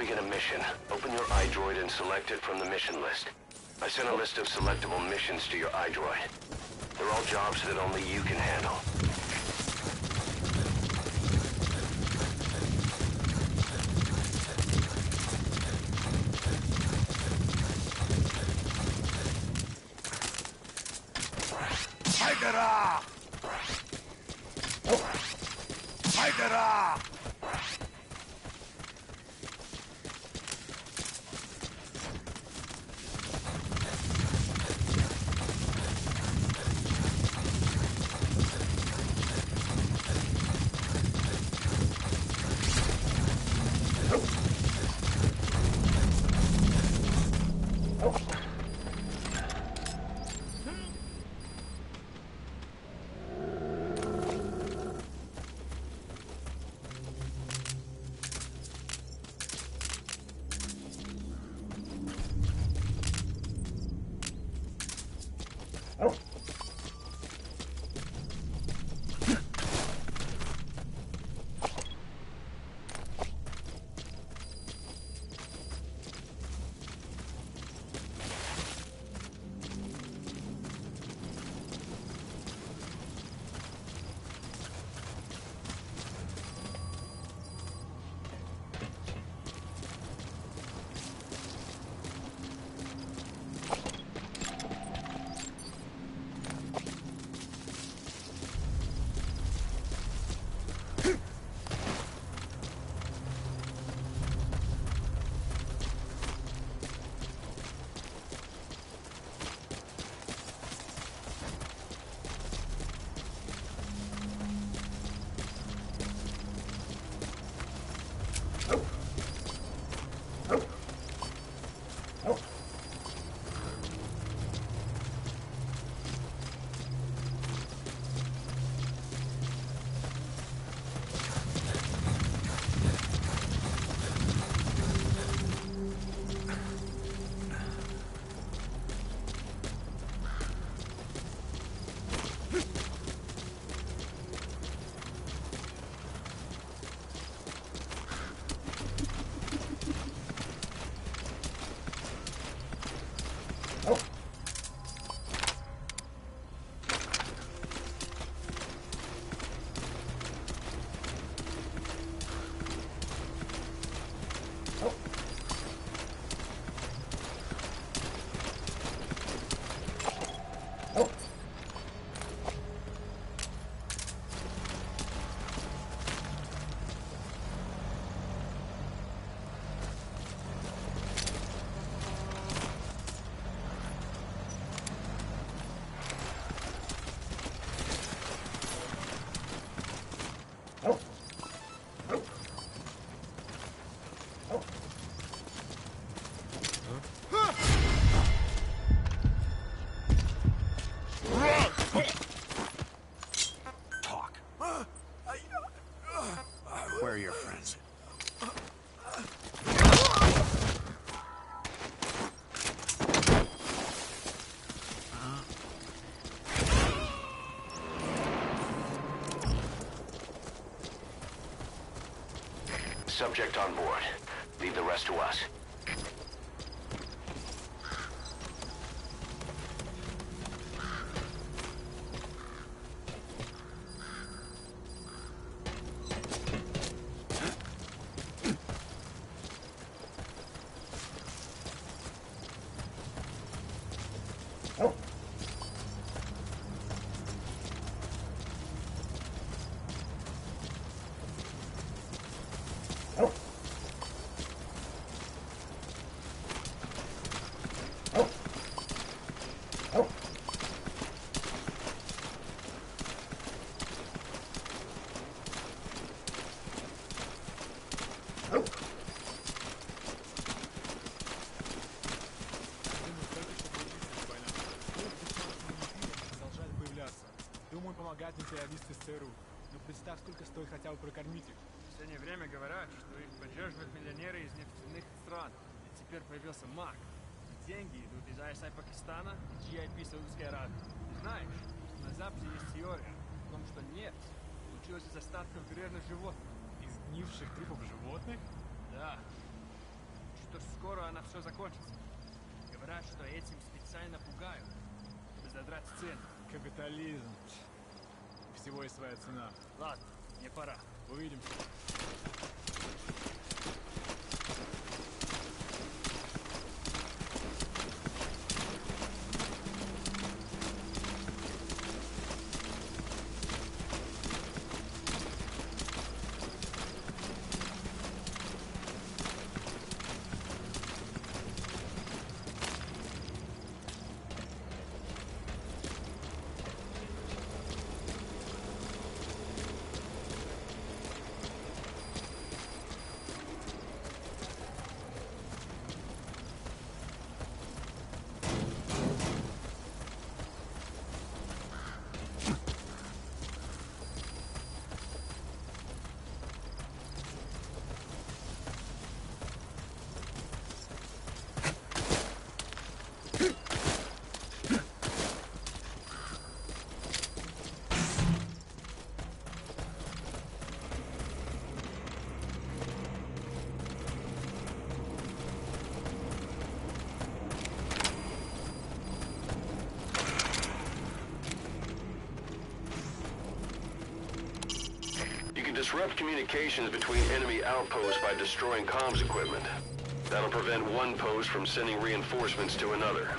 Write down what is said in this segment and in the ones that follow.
begin a mission, open your iDroid and select it from the mission list. I sent a list of selectable missions to your iDroid. They're all jobs that only you can handle. Haidara! Haidara! Where are your friends? Subject on board. Leave the rest to us. Империалисты ЦРУ. Но представь, сколько стоит хотя бы прокормить их. В последнее время говорят, что их поддерживают миллионеры из нефтяных стран. И теперь появился МАК. Деньги идут из ISI Пакистана и GIP Саудовской Аравии. Ты знаешь, что на Западе есть теория о том, что нефть получилась из остатков древних животных. Из гнивших трупов животных? Да. что скоро она все закончится. Говорят, что этим специально пугают, чтобы задрать цену. Капитализм. Всего есть своя цена. Ладно, мне пора. Увидимся. Disrupt communications between enemy outposts by destroying comms equipment. That'll prevent one post from sending reinforcements to another.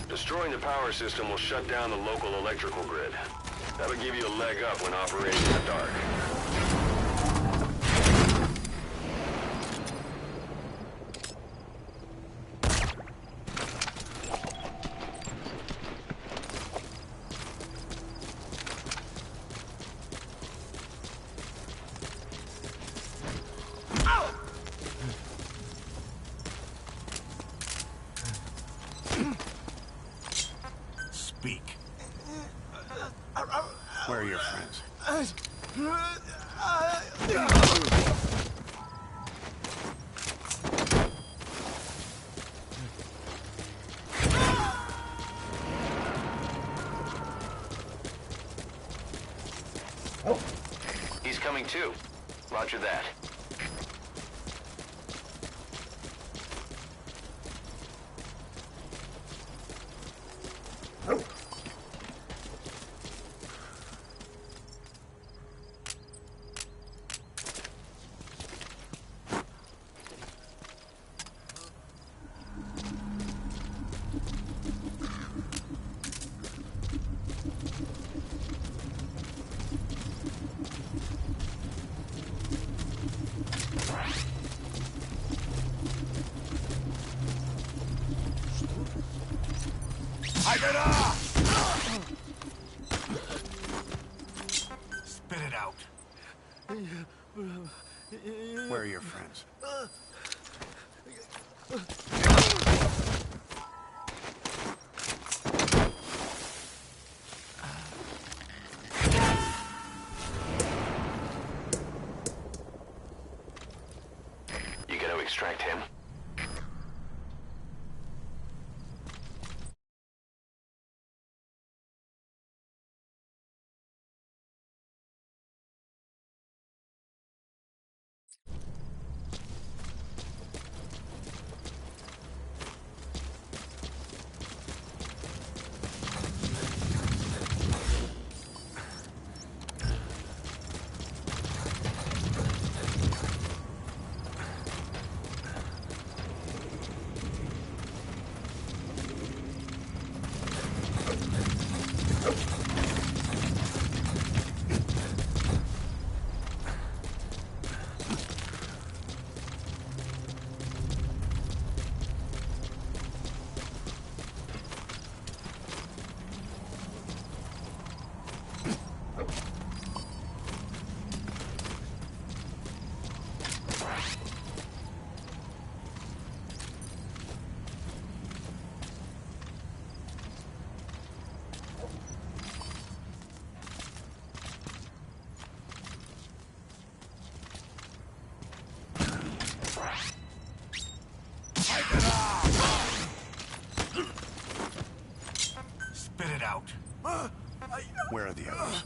Destroying the power system will shut down the local electrical grid. That'll give you a leg up when operating in the dark. Speak. Where are your friends? He's coming too. Roger that. Spit it out. Where are your friends? You gonna extract him? Where are the others?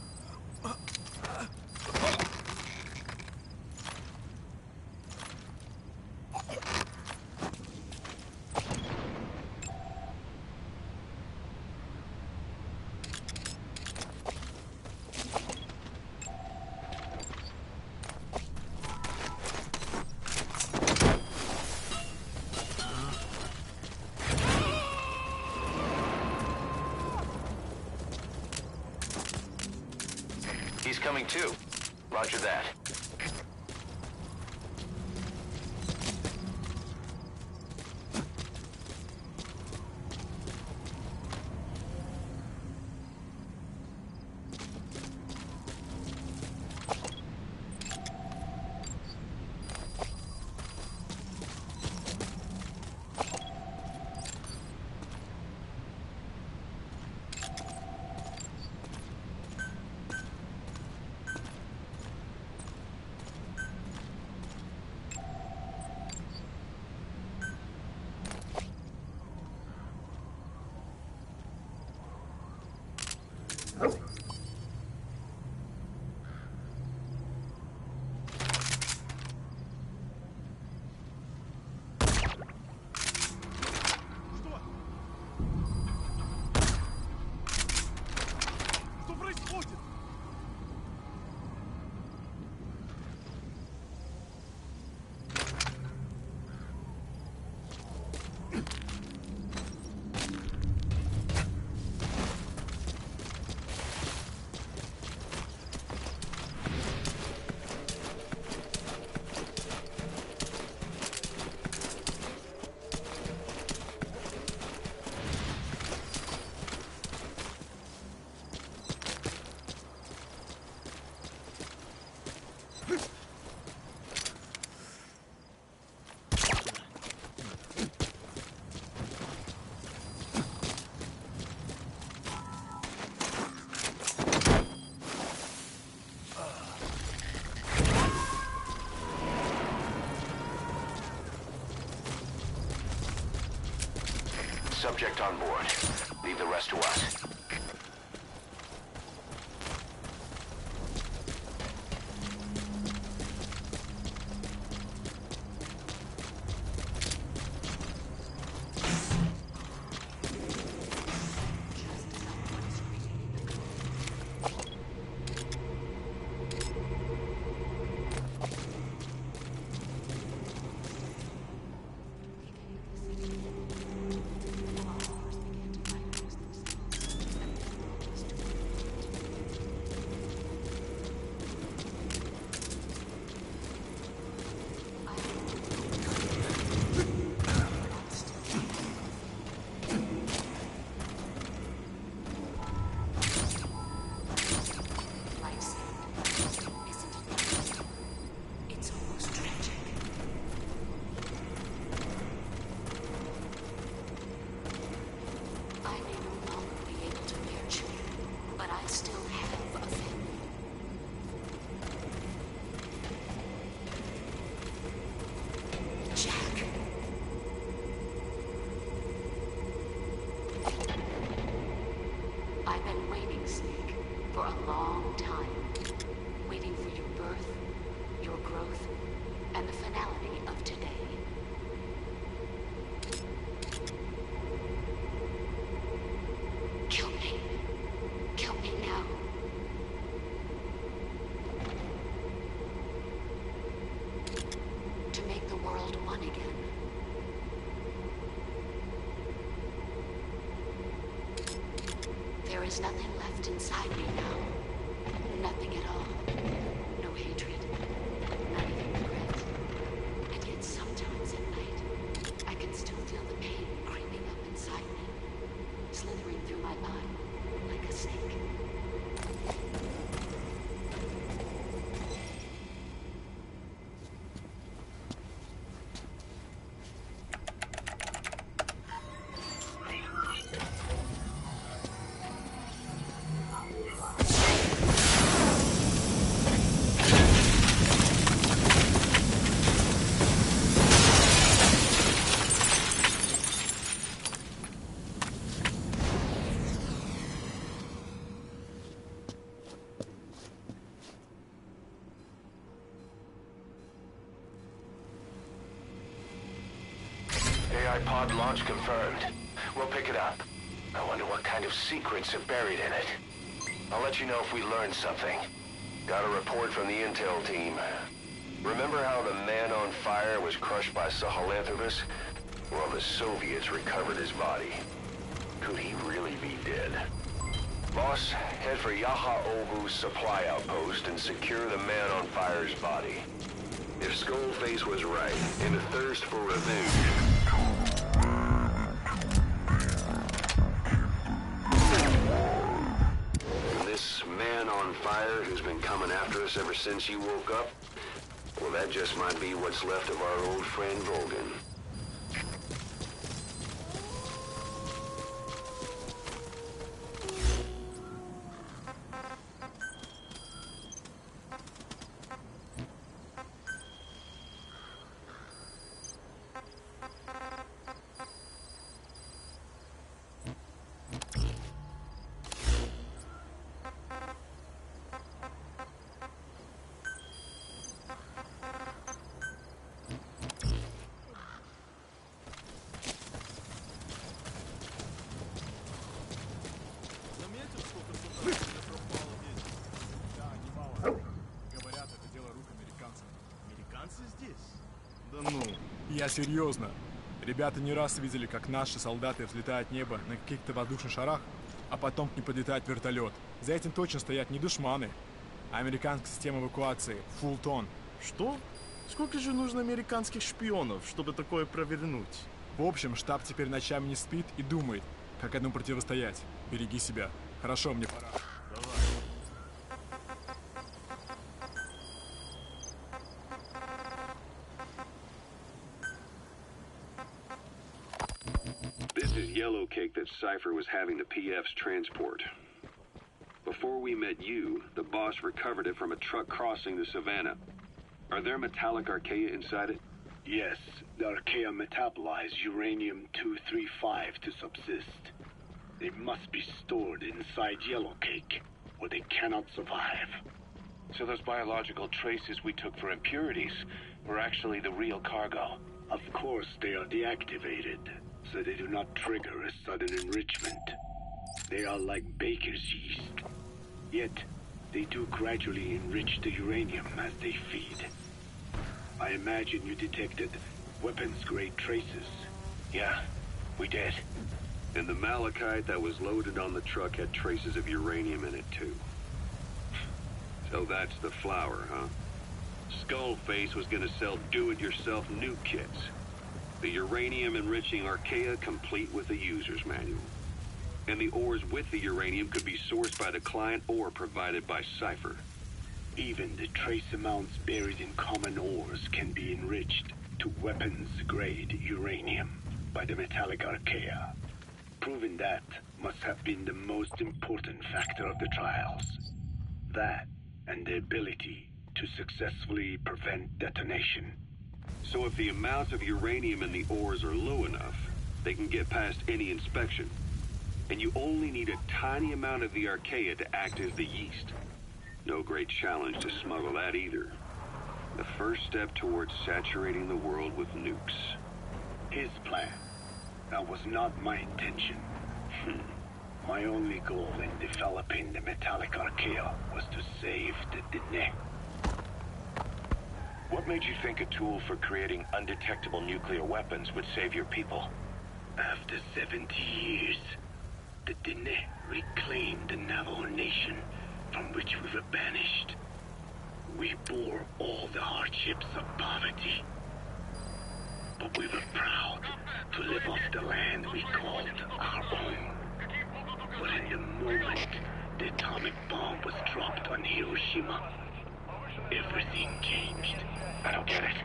He's coming too. Roger that. Что происходит? Subject on board. Leave the rest to us. I've been waiting, Snake, for a long time. Waiting for your birth, your growth, and the finality of today. Kill me. Kill me now. To make the world one again. There is nothing left inside me now. Nothing at all. No hatred. Not even regret. And yet sometimes Malachite pod launch confirmed. We'll pick it up. I wonder what kind of secrets are buried in it. I'll let you know if we learn something. Got a report from the intel team. Remember how the man on fire was crushed by Sahelanthropus? Well, the Soviets recovered his body. Could he really be dead? Boss, head for Yaha Ogu's supply outpost and secure the man on fire's body. If Skullface was right, in a thirst for revenge... This man on fire who's been coming after us ever since you woke up, well, that just might be what's left of our old friend Volgin. Я серьезно. Ребята не раз видели, как наши солдаты взлетают в небо на каких-то воздушных шарах, а потом к ним подлетает вертолет. За этим точно стоят не душманы, а американская система эвакуации. Фултон. Что? Сколько же нужно американских шпионов, чтобы такое провернуть? В общем, штаб теперь ночами не спит и думает, как этому противостоять. Береги себя. Хорошо, мне пора. This is Yellow Cake that Cypher was having the PF's transport. Before we met you, the boss recovered it from a truck crossing the savannah. Are there metallic archaea inside it? Yes, the archaea metabolize uranium-235 to subsist. They must be stored inside Yellow Cake, or they cannot survive. So those biological traces we took for impurities were actually the real cargo? Of course, they are deactivated, so they do not trigger a sudden enrichment. They are like baker's yeast. Yet, they do gradually enrich the uranium as they feed. I imagine you detected weapons-grade traces. Yeah, we did. And the malachite that was loaded on the truck had traces of uranium in it, too. So that's the flower, huh? Skullface was gonna sell do-it-yourself nuke kits. The uranium-enriching archaea complete with a user's manual. And the ores with the uranium could be sourced by the client or provided by Cypher. Even the trace amounts buried in common ores can be enriched to weapons-grade uranium by the metallic archaea. Proving that must have been the most important factor of the trials. That and the ability to successfully prevent detonation. So if the amounts of uranium in the ores are low enough, they can get past any inspection. And you only need a tiny amount of the archaea to act as the yeast. No great challenge to smuggle that either. The first step towards saturating the world with nukes. His plan. That was not my intention. My only goal in developing the metallic archaea was to save the Dine. What made you think a tool for creating undetectable nuclear weapons would save your people? After 70 years, the Dine reclaimed the Navajo Nation from which we were banished. We bore all the hardships of poverty. But we were proud to live off the land we called our own. But in the moment the atomic bomb was dropped on Hiroshima, everything changed. I don't get it.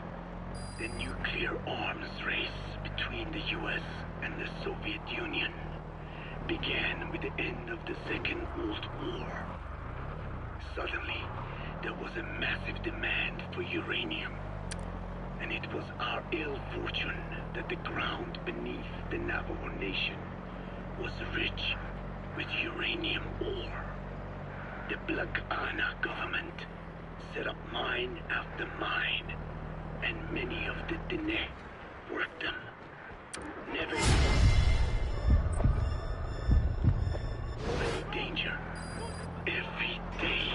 The nuclear arms race between the US and the Soviet Union began with the end of the Second World War. Suddenly, there was a massive demand for uranium. And it was our ill fortune that the ground beneath the Navajo Nation was rich with uranium ore. The Black Ana government set up mine after mine, and many of the Dine worked them. Never any danger. Every day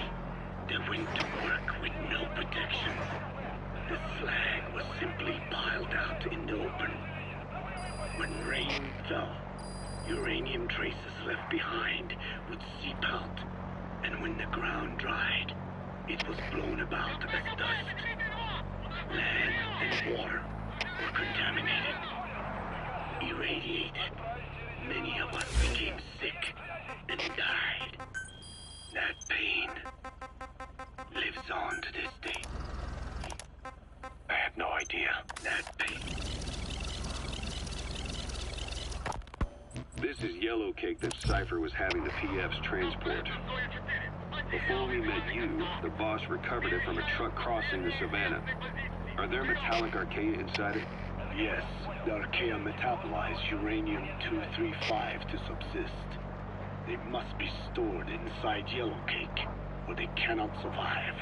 they went to work with no protection. The slag was simply piled out in the open. When rain fell, uranium traces left behind would seep out, and when the ground dried, it was blown about as dust. Land and water were contaminated, irradiated. Many of us became sick and died. That pain lives on to this day. I had no idea. That pain. This is Yellowcake that Cypher was having the PFs transport. Before we met you, the boss recovered it from a truck crossing the Savannah. Are there metallic archaea inside it? Yes, the archaea metabolize uranium-235 to subsist. They must be stored inside Yellowcake, or they cannot survive.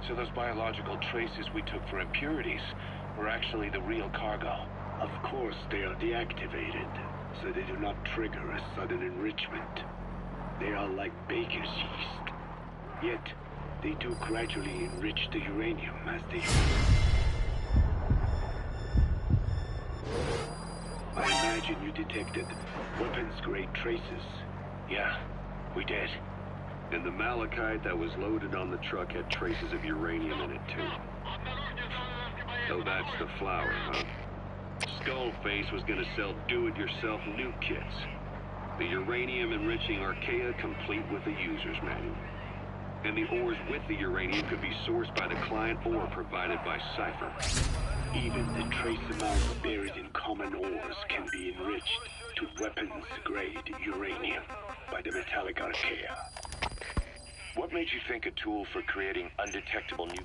So those biological traces we took for impurities were actually the real cargo. Of course, they are deactivated, so they do not trigger a sudden enrichment. They are like baker's yeast. Yet, they do gradually enrich the uranium as they... I imagine you detected weapons-grade traces. Yeah, we did. And the malachite that was loaded on the truck had traces of uranium in it, too. So that's the flower, huh? Skullface was gonna sell do-it-yourself nuke kits. The uranium-enriching archaea complete with the user's manual. And the ores with the uranium could be sourced by the client or provided by Cypher. Even the trace amounts buried in common ores can be enriched to weapons-grade uranium by the metallic archaea. What made you think a tool for creating undetectable new...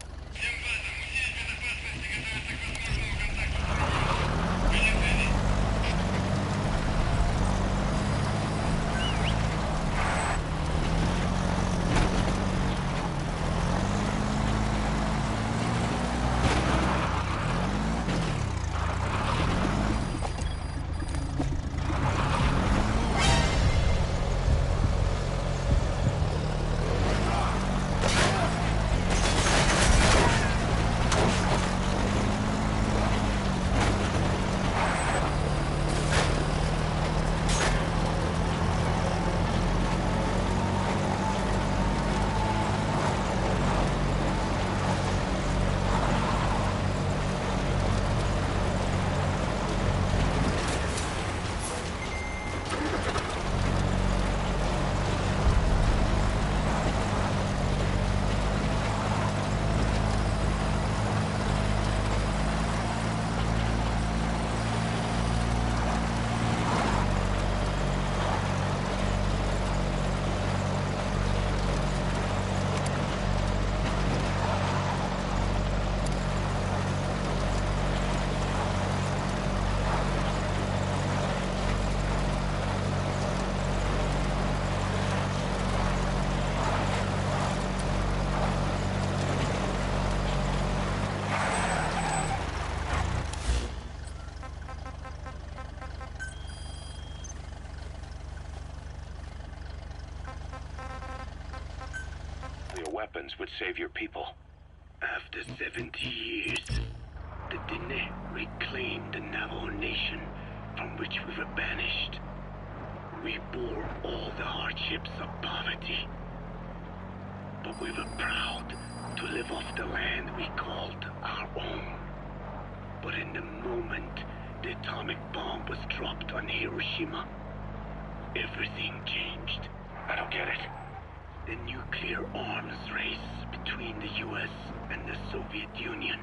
weapons would save your people. After 70 years, the Diné reclaimed the Navajo nation from which we were banished. We bore all the hardships of poverty, but we were proud to live off the land we called our own. But in the moment the atomic bomb was dropped on Hiroshima, everything changed. I don't get it. The nuclear arms race between the US and the Soviet Union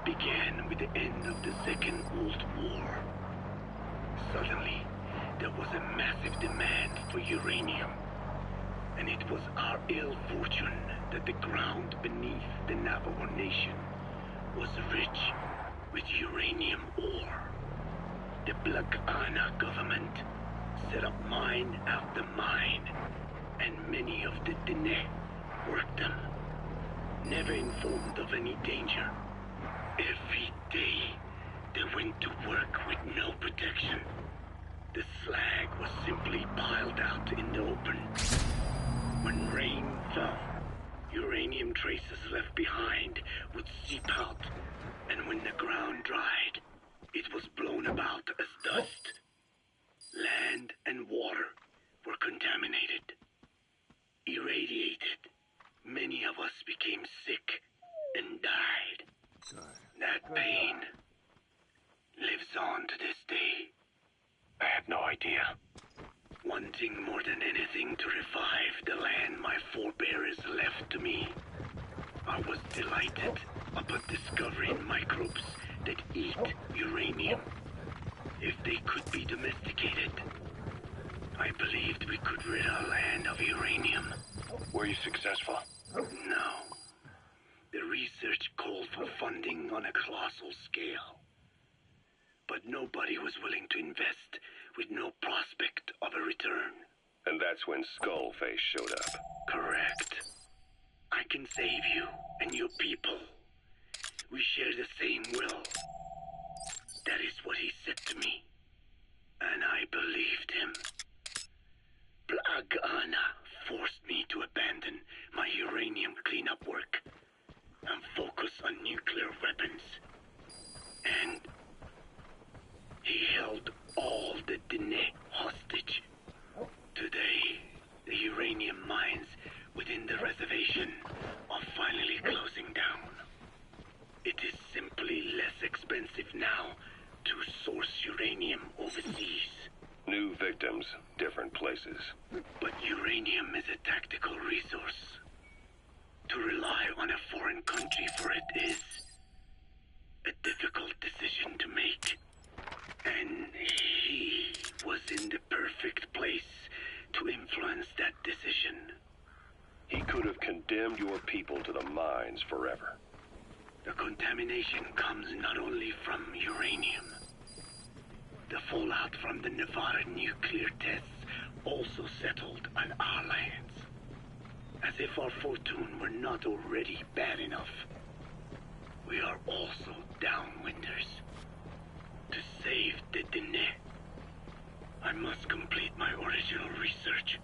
began with the end of the Second World War. Suddenly, there was a massive demand for uranium, and it was our ill fortune that the ground beneath the Navajo Nation was rich with uranium ore. The Black Ana government set up mine after mine, and many of the Diné worked them, never informed of any danger. Every day, They went to work with no protection. The slag was simply piled out in the open. When rain fell, uranium traces left behind would seep out, and when the ground dried, it was blown about as dust. Land and water were contaminated, irradiated. Many of us became sick and died. That pain lives on to this day. I had no idea. Wanting more than anything to revive the land my forebears left to me, I was delighted upon discovering microbes that eat uranium. If they could be domesticated, I believed we could rid our land of uranium. Were you successful? No. The research called for funding on a colossal scale. But nobody was willing to invest with no prospect of a return. And that's when Skullface showed up. Correct. I can save you and your people. We share the same will. That is what he said to me. And I believed him. Blagana forced me to abandon my uranium cleanup work and focus on nuclear weapons. And he held all the Dene hostage. Today, the uranium mines within the reservation are finally closing down. It is simply less expensive now to source uranium overseas. New victims, different places. But uranium is a tactical resource. To rely on a foreign country for it is a difficult decision to make. And he was in the perfect place to influence that decision. He could have condemned your people to the mines forever. The contamination comes not only from uranium. The fallout from the Nevada nuclear tests also settled on our lands. As if our fortune were not already bad enough. We are also downwinders. To save the Dene, I must complete my original research.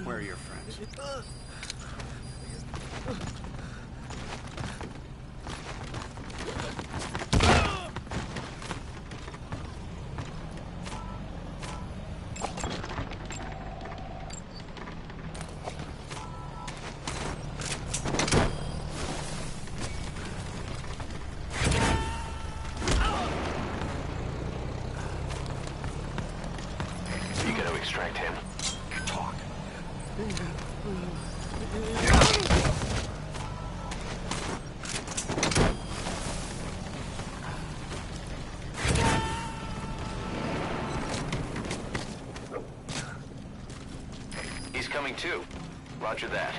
Where are your friends? You gotta extract him. Talk. He's coming too. Roger that.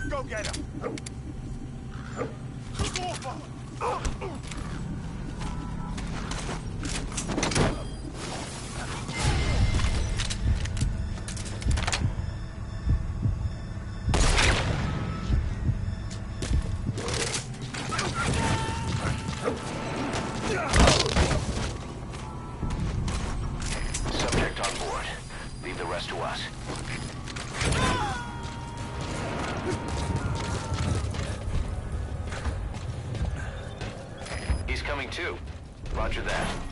Go get him! too. Roger that.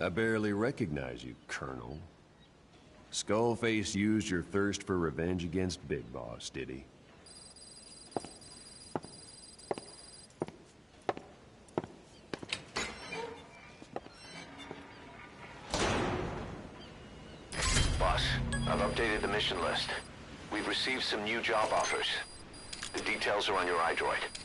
I barely recognize you, Colonel. Skullface used your thirst for revenge against Big Boss, did he? Boss, I've updated the mission list. We've received some new job offers. The details are on your iDroid.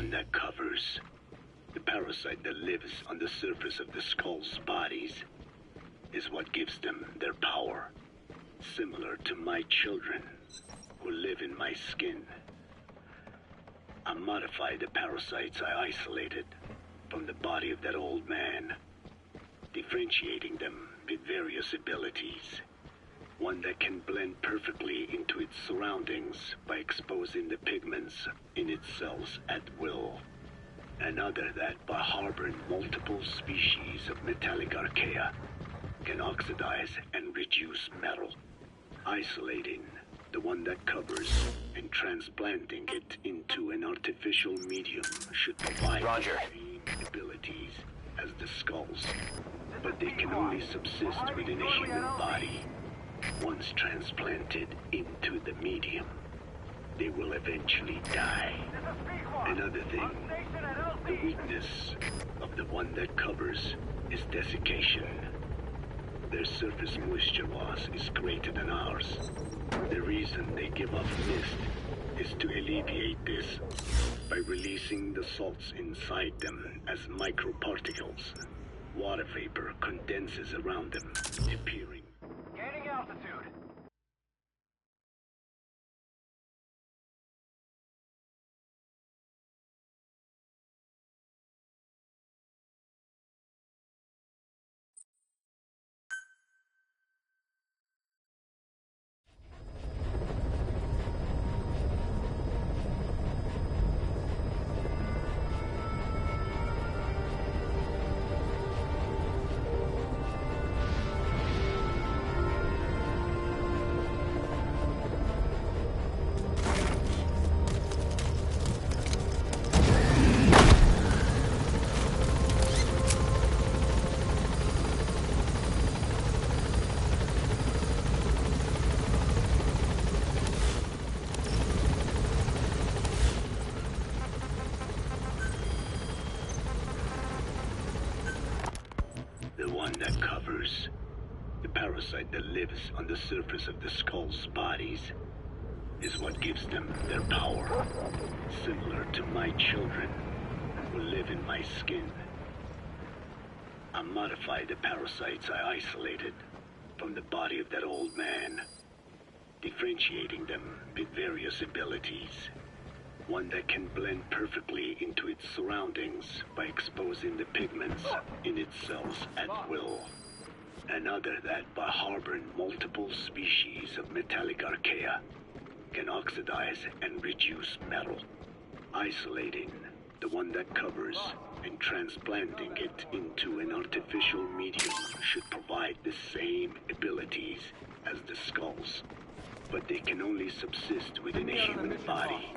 one that covers. The parasite that lives on the surface of the Skull's bodies is what gives them their power. Similar to my children, who live in my skin. I modified the parasites I isolated from the body of that old man, differentiating them with various abilities. One that can blend perfectly into its surroundings by exposing the pigments in its cells at will. Another that, by harboring multiple species of metallic archaea, can oxidize and reduce metal. Isolating the one that covers and transplanting it into an artificial medium should provide the same abilities as the Skulls, but they can only subsist within a human body. Once transplanted into the medium, they will eventually die. Another thing, the weakness of the one that covers is desiccation. Their surface moisture loss is greater than ours. The reason they give off mist is to alleviate this by releasing the salts inside them as microparticles. Water vapor condenses around them, appearing. Gaining altitude. That covers. The parasite that lives on the surface of the Skull's bodies is what gives them their power. Similar to my children, who live in my skin. I modified the parasites I isolated from the body of that old man, differentiating them with various abilities. One that can blend perfectly into its surroundings by exposing the pigments in its cells at will. Another that, by harboring multiple species of metallic archaea, can oxidize and reduce metal. Isolating the one that covers and transplanting it into an artificial medium should provide the same abilities as the Skulls, but they can only subsist within a human body.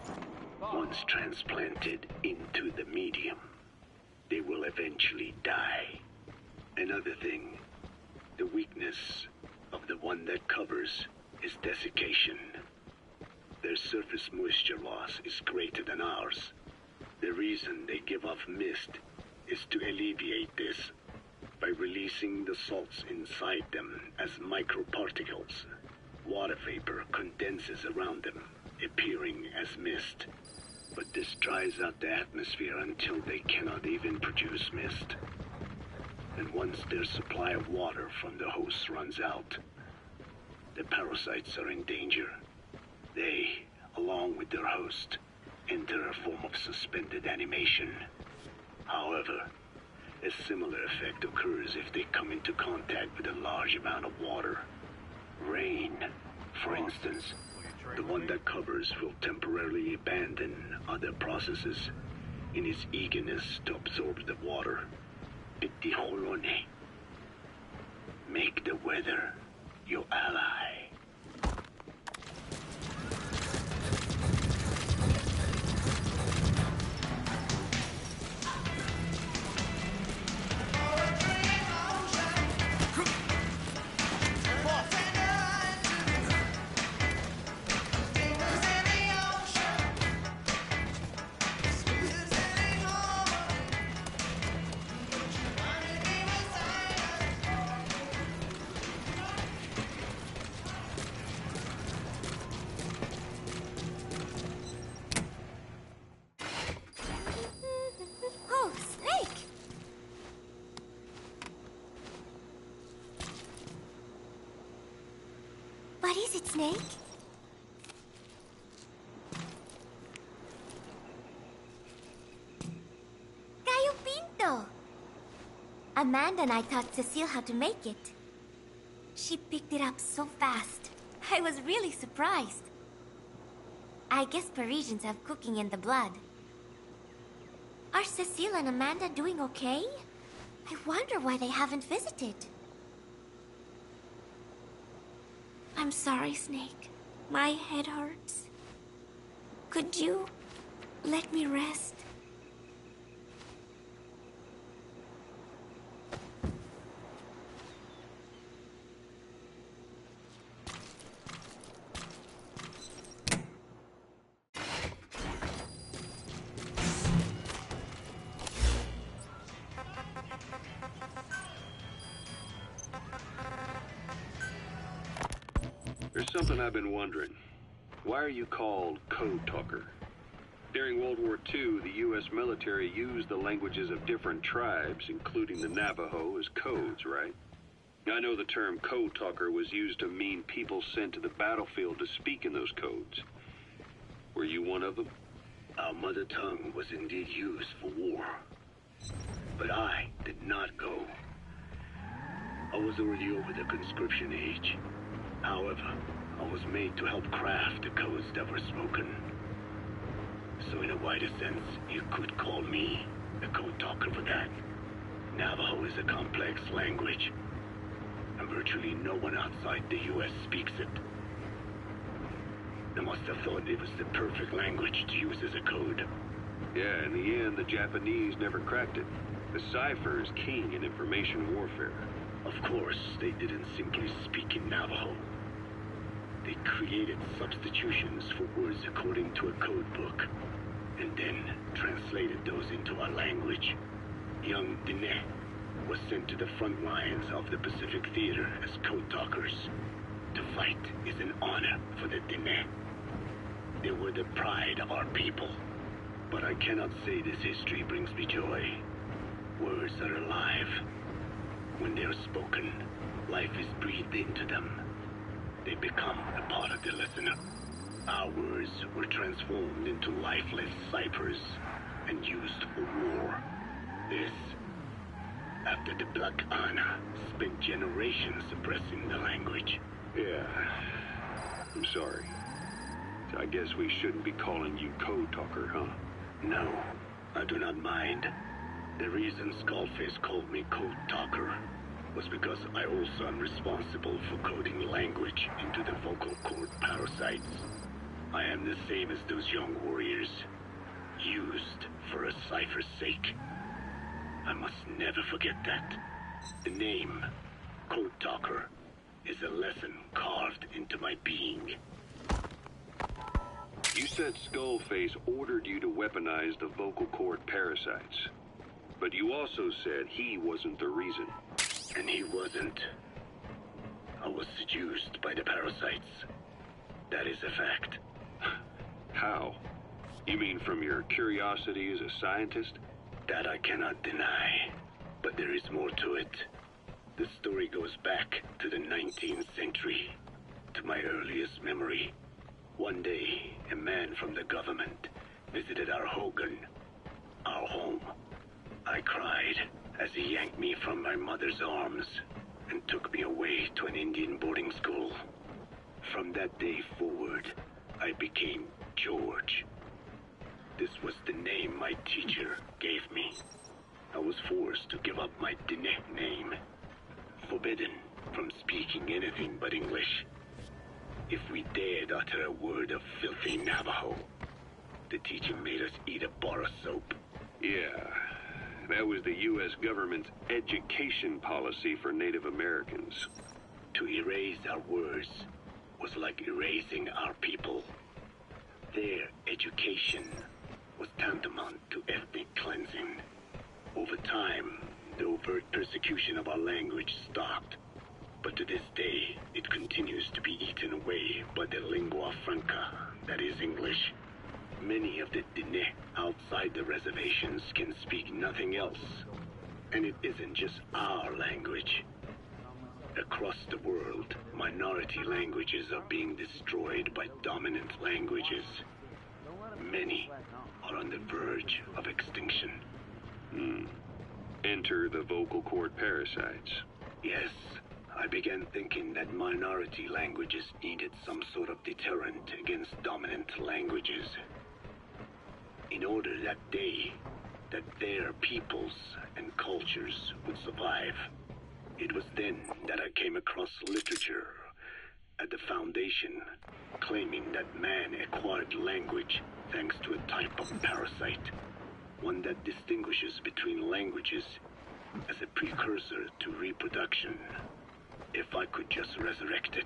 Once transplanted into the medium, they will eventually die. Another thing, the weakness of the one that covers is desiccation. Their surface moisture loss is greater than ours. The reason they give off mist is to alleviate this by releasing the salts inside them as microparticles. Water vapor condenses around them, appearing as mist. But this dries out the atmosphere until they cannot even produce mist. And once their supply of water from the host runs out, the parasites are in danger. They, along with their host, enter a form of suspended animation. However, a similar effect occurs if they come into contact with a large amount of water. Rain, for instance. The one that covers will temporarily abandon other processes in his eagerness to absorb the water. Pitijolone. Make the weather your ally. Snake? Gallo Pinto! Amanda and I taught Cecile how to make it. She picked it up so fast. I was really surprised. I guess Parisians have cooking in the blood. Are Cecile and Amanda doing okay? I wonder why they haven't visited. I'm sorry, Snake. My head hurts. Could you let me rest? There's something I've been wondering. Why are you called Code Talker? During World War II, the U.S. military used the languages of different tribes, including the Navajo, as codes, right? I know the term Code Talker was used to mean people sent to the battlefield to speak in those codes. Were you one of them? Our mother tongue was indeed used for war. But I did not go. I was already over the conscription age. However, I was made to help craft the codes that were spoken. So in a wider sense, you could call me a code talker for that. Navajo is a complex language, and virtually no one outside the U.S. speaks it. They must have thought it was the perfect language to use as a code. Yeah, in the end, the Japanese never cracked it. The cipher is king in information warfare. Of course, they didn't simply speak in Navajo. They created substitutions for words according to a code book, and then translated those into our language. Young Diné was sent to the front lines of the Pacific Theater as code talkers. To fight is an honor for the Diné. They were the pride of our people. But I cannot say this history brings me joy. Words are alive. When they are spoken, life is breathed into them. They become a part of the listener. Our words were transformed into lifeless ciphers and used for war. This, after the Black Ana spent generations suppressing the language. Yeah, I'm sorry. I guess we shouldn't be calling you Code Talker, huh? No, I do not mind. The reason Skullface called me Code Talker was because I also am responsible for coding language into the vocal cord parasites. I am the same as those young warriors, used for a cipher's sake. I must never forget that. The name, Code Talker, is a lesson carved into my being. You said Skullface ordered you to weaponize the vocal cord parasites. But you also said he wasn't the reason. And he wasn't. I was seduced by the parasites. That is a fact. How? You mean from your curiosity as a scientist? That I cannot deny. But there is more to it. The story goes back to the 19th century, to my earliest memory. One day, a man from the government visited our Hogan, our home. I cried as he yanked me from my mother's arms and took me away to an Indian boarding school. From that day forward, I became George. This was the name my teacher gave me. I was forced to give up my Diné name, forbidden from speaking anything but English. If we dared utter a word of filthy Navajo, the teacher made us eat a bar of soap. Yeah, that was the U.S. government's education policy for Native Americans. To erase our words was like erasing our people. Their education was tantamount to ethnic cleansing. Over time, the overt persecution of our language stopped. But to this day, it continues to be eaten away by the lingua franca, that is English. Many of the Diné outside the reservations can speak nothing else. And it isn't just our language. Across the world, minority languages are being destroyed by dominant languages. Many are on the verge of extinction. Enter the vocal cord parasites. Yes, I began thinking that minority languages needed some sort of deterrent against dominant languages. In order that their peoples and cultures would survive. It was then that I came across literature at the Foundation claiming that man acquired language thanks to a type of parasite, one that distinguishes between languages as a precursor to reproduction. If I could just resurrect it,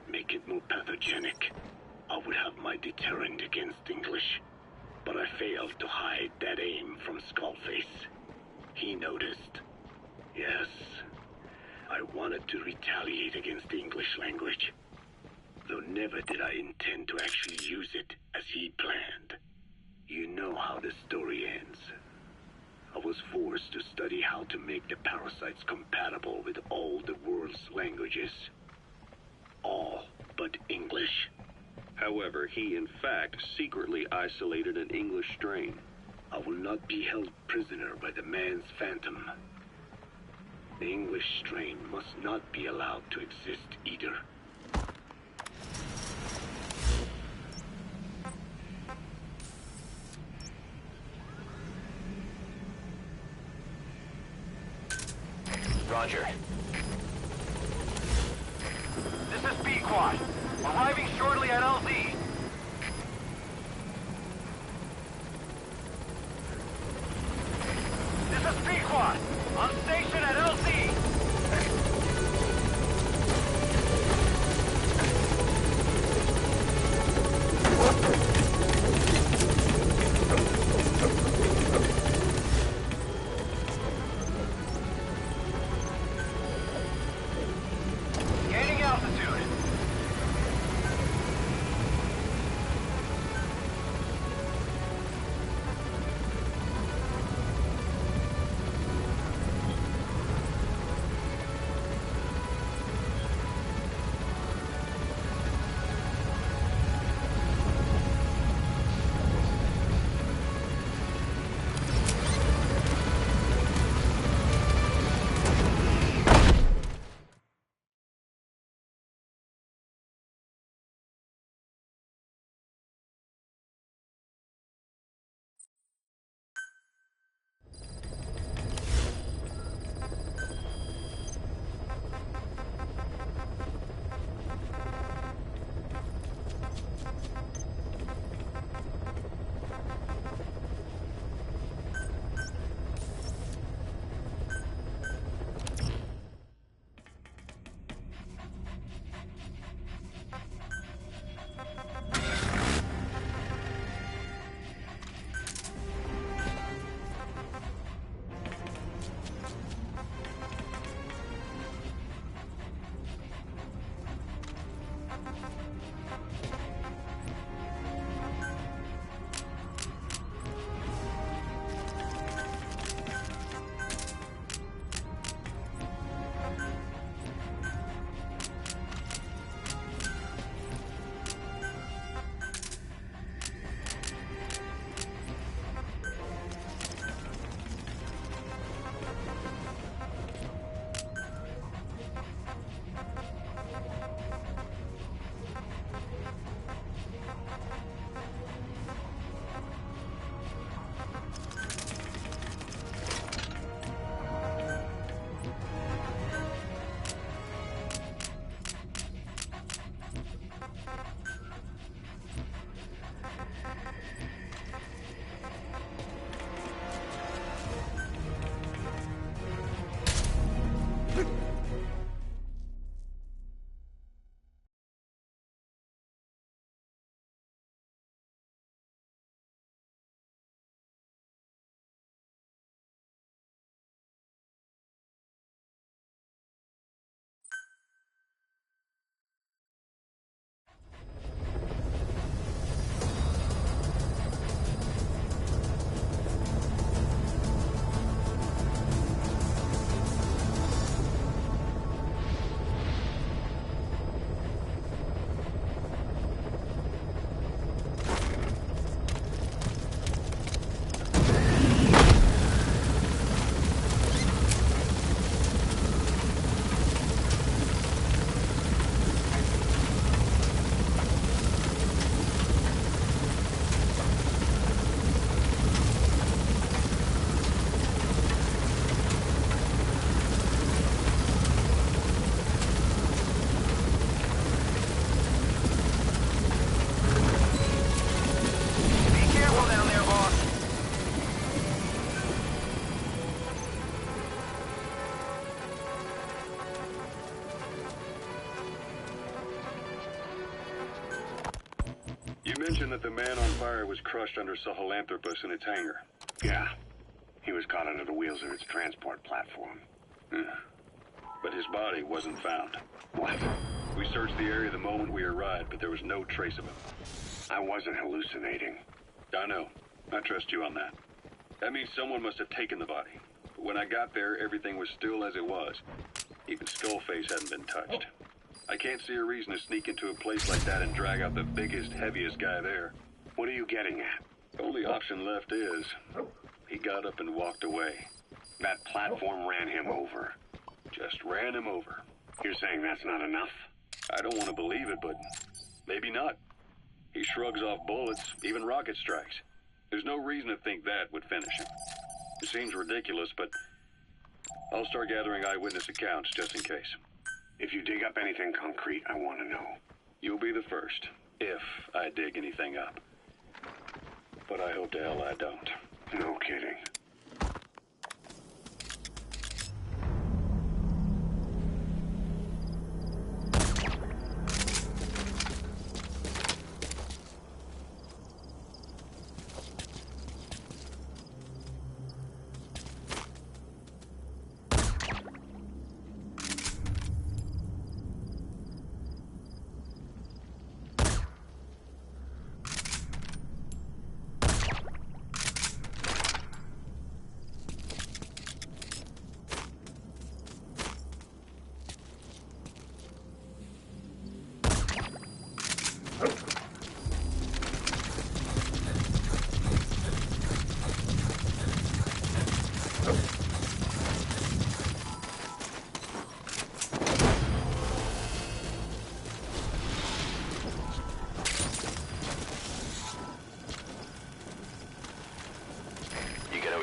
make it more pathogenic, I would have my deterrent against English. But I failed to hide that aim from Skullface. He noticed. Yes, I wanted to retaliate against the English language, though never did I intend to actually use it as he planned. You know how the story ends. I was forced to study how to make the parasites compatible with all the world's languages. All but English. However, he in fact secretly isolated an English strain. I will not be held prisoner by the man's phantom. The English strain must not be allowed to exist either. Roger. This is B-Quad. Arriving shortly at LZ. This is B-Quad. On station at LZ. Gaining altitude. mention that the man on fire was crushed under Sahelanthropus in its hangar? Yeah. He was caught under the wheels of its transport platform. But his body wasn't found. What? We searched the area the moment we arrived, but there was no trace of him. I wasn't hallucinating. I know. I trust you on that. That means someone must have taken the body. But when I got there, everything was still as it was. Even Skullface hadn't been touched. I can't see a reason to sneak into a place like that and drag out the biggest, heaviest guy there. What are you getting at? The only option left is... he got up and walked away. That platform ran him over. Just ran him over. You're saying that's not enough? I don't want to believe it, but maybe not. He shrugs off bullets, even rocket strikes. There's no reason to think that would finish him. It seems ridiculous, but I'll start gathering eyewitness accounts just in case. If you dig up anything concrete, I want to know. You'll be the first, if I dig anything up. But I hope to hell I don't. No kidding.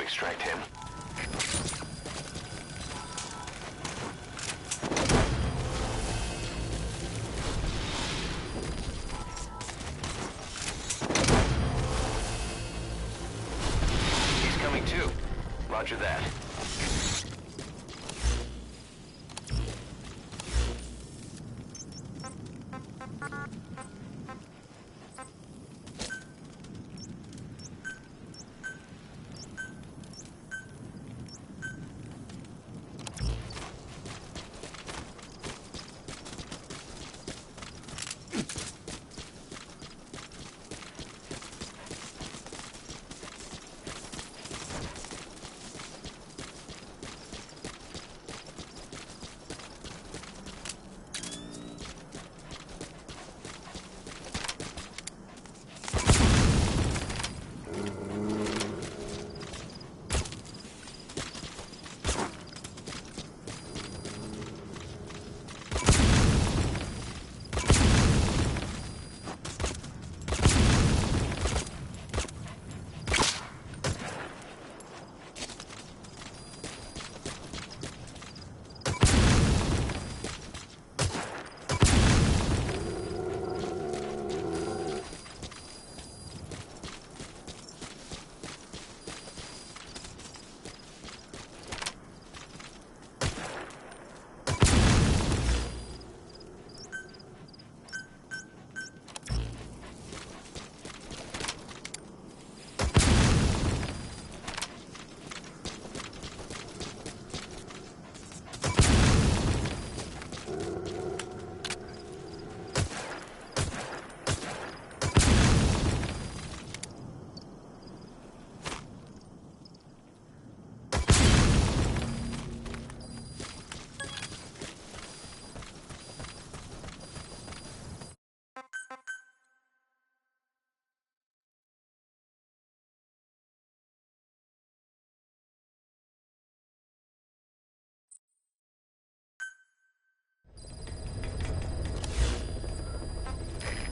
Extract him. He's coming too. Roger that.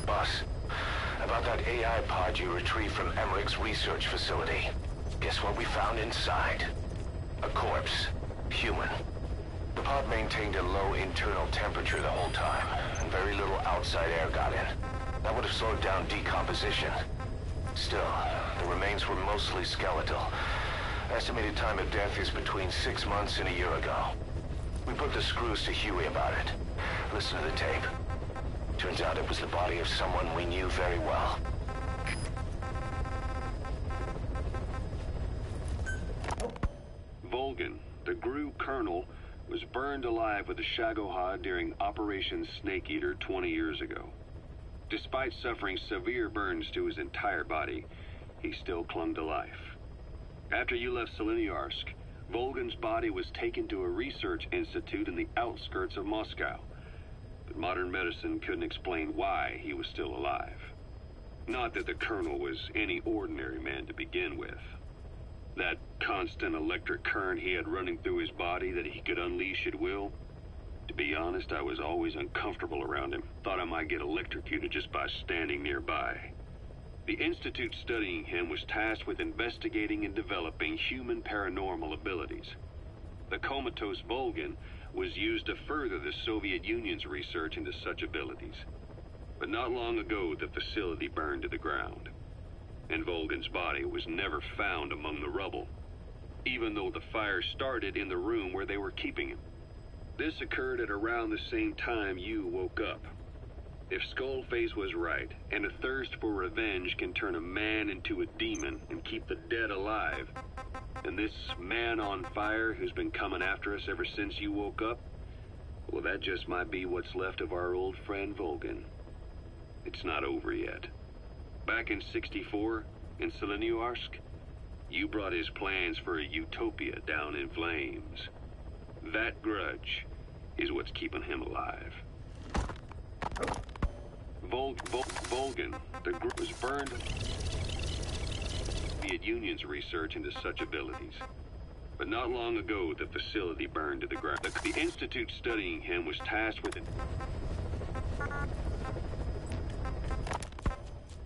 Boss, about that AI pod you retrieved from Emmerich's research facility. Guess what we found inside? A corpse. Human. The pod maintained a low internal temperature the whole time, and very little outside air got in. That would have slowed down decomposition. Still, the remains were mostly skeletal. Estimated time of death is between 6 months and a year ago. We put the screws to Huey about it. Listen to the tape. Turns out it was the body of someone we knew very well. Volgin, the GRU colonel, was burned alive with the Shagohod during Operation Snake Eater 20 years ago. Despite suffering severe burns to his entire body, he still clung to life. After you left Seleniarsk, Volgin's body was taken to a research institute in the outskirts of Moscow. But modern medicine couldn't explain why he was still alive. Not that the colonel was any ordinary man to begin with. That constant electric current he had running through his body that he could unleash at will. To be honest, I was always uncomfortable around him. Thought I might get electrocuted just by standing nearby. The institute studying him was tasked with investigating and developing human paranormal abilities. The comatose Volgin was used to further the Soviet Union's research into such abilities. But not long ago, the facility burned to the ground. And Volgin's body was never found among the rubble, even though the fire started in the room where they were keeping him. This occurred at around the same time you woke up. If Skullface was right, and a thirst for revenge can turn a man into a demon and keep the dead alive, then this man on fire who's been coming after us ever since you woke up, well, that just might be what's left of our old friend Volgin. It's not over yet. Back in '64, in Seleniarsk, you brought his plans for a utopia down in flames. That grudge is what's keeping him alive. Volgin, the group was burned. The Soviet Union's research into such abilities. But not long ago, the facility burned to the ground. The institute studying him was tasked with it.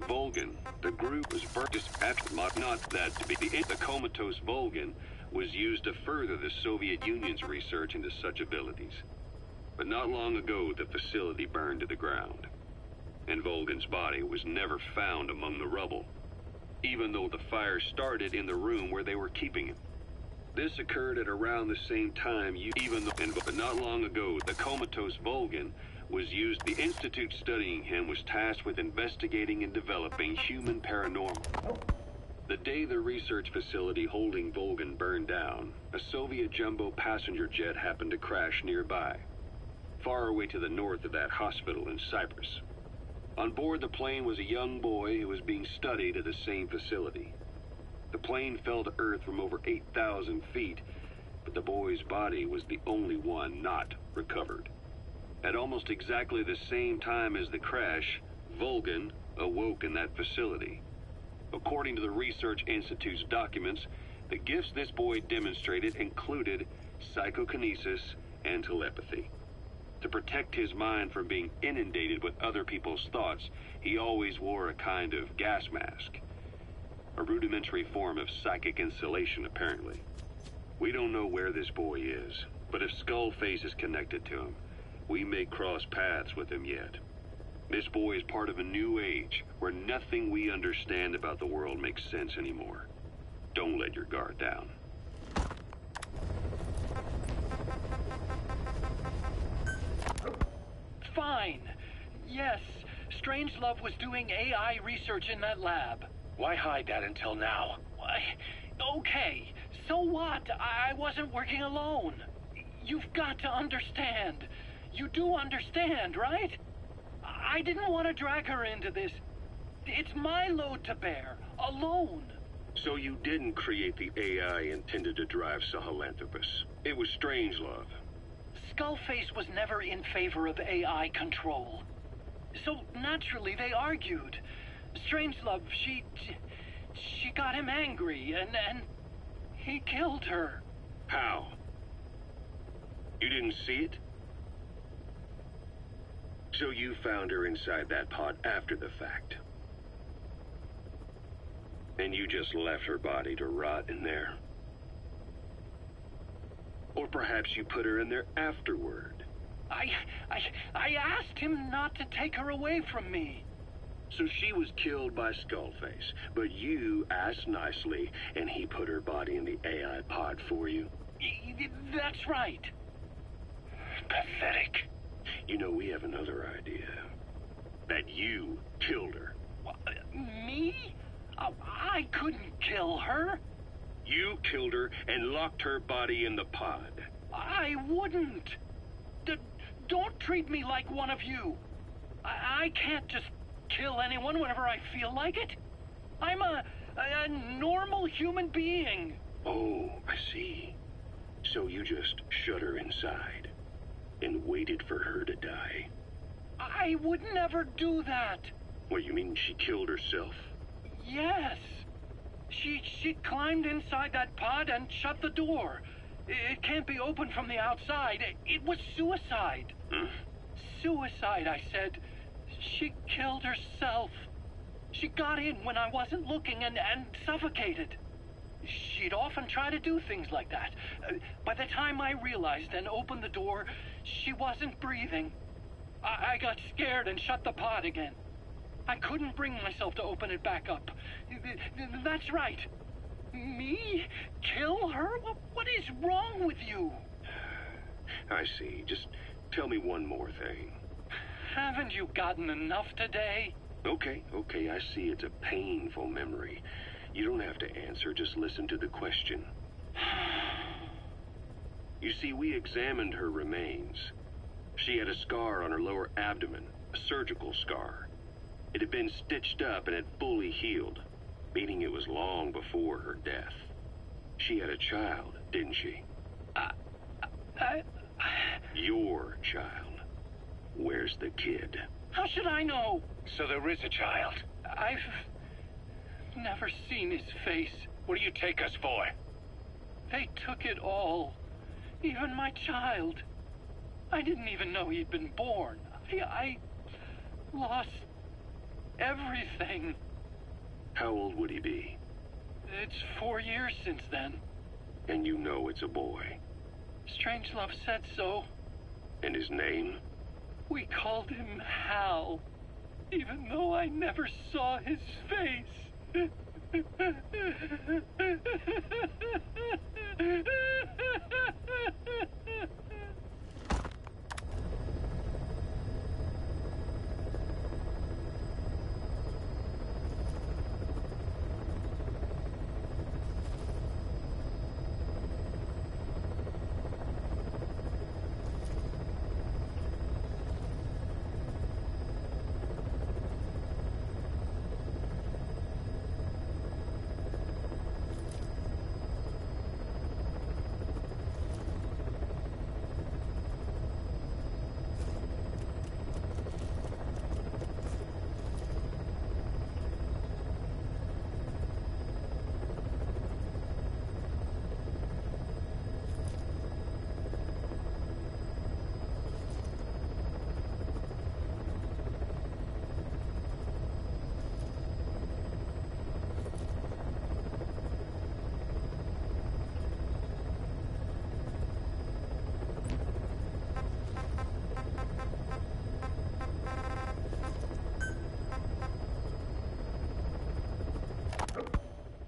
Volgin, the group was burned after not that to be the comatose Volgin was used to further the Soviet Union's research into such abilities. But not long ago, the facility burned to the ground. And Volgin's body was never found among the rubble, even though the fire started in the room where they were keeping him. This occurred at around the same time but not long ago, the comatose Volgin was used. The institute studying him was tasked with investigating and developing human paranormal. The day the research facility holding Volgin burned down, a Soviet jumbo passenger jet happened to crash nearby, far away to the north of that hospital in Cyprus. On board the plane was a young boy who was being studied at the same facility. The plane fell to Earth from over 8,000 feet, but the boy's body was the only one not recovered. At almost exactly the same time as the crash, Volgin awoke in that facility. According to the Research Institute's documents, the gifts this boy demonstrated included psychokinesis and telepathy. To protect his mind from being inundated with other people's thoughts, he always wore a kind of gas mask. A rudimentary form of psychic insulation, apparently. We don't know where this boy is, but if Skullface is connected to him, we may cross paths with him yet. This boy is part of a new age where nothing we understand about the world makes sense anymore. Don't let your guard down. Fine. Yes, Strangelove was doing AI research in that lab. Why hide that until now? Why? Okay, so what? I wasn't working alone. You've got to understand. You do understand, right? I didn't want to drag her into this. It's my load to bear, alone. So you didn't create the AI intended to drive Sahelanthropus. It was Strangelove. Skullface was never in favor of AI control. So naturally they argued. Strangelove, she got him angry and he killed her. How? You didn't see it? So you found her inside that pod after the fact. And you just left her body to rot in there. Or perhaps you put her in there afterward. I asked him not to take her away from me. So she was killed by Skullface, but you asked nicely, and he put her body in the AI pod for you? That's right. Pathetic. You know, we have another idea. That you killed her. Me? I couldn't kill her. You killed her and locked her body in the pod. I wouldn't. Don't treat me like one of you. I can't just kill anyone whenever I feel like it. I'm a normal human being. Oh, I see. So you just shut her inside and waited for her to die? I would never do that. What, you mean she killed herself? Yes. She climbed inside that pod and shut the door. It can't be opened from the outside. It was suicide. Suicide, I said. She killed herself. She got in when I wasn't looking and suffocated. She'd often try to do things like that. By the time I realized and opened the door, she wasn't breathing. I got scared and shut the pod again. I couldn't bring myself to open it back up. That's right. Me? Kill her? What is wrong with you? I see. Just tell me one more thing. Haven't you gotten enough today? Okay, I see it's a painful memory. You don't have to answer, just listen to the question. You see, we examined her remains. She had a scar on her lower abdomen, a surgical scar. It had been stitched up and had fully healed, meaning it was long before her death. She had a child, didn't she? Your child. Where's the kid? How should I know? So there is a child. I've never seen his face. What do you take us for? They took it all. Even my child. I didn't even know he'd been born. I lost everything. How old would he be? It's 4 years since then. And you know it's a boy. Strangelove said so. And his name? We called him Hal, even though I never saw his face.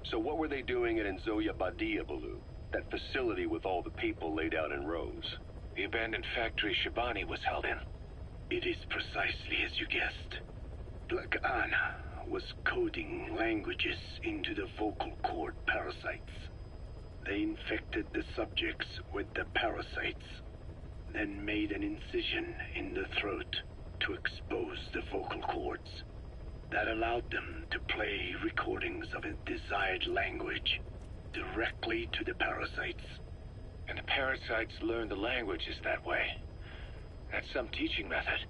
So what were they doing at Nzoya Badiabalu? That facility with all the people laid out in rows? The abandoned factory Shibani was held in. It is precisely as you guessed. Black Anna was coding languages into the vocal cord parasites. They infected the subjects with the parasites, then made an incision in the throat to expose the vocal cords. That allowed them to play recordings of a desired language directly to the parasites. And the parasites learn the languages that way. That's some teaching method.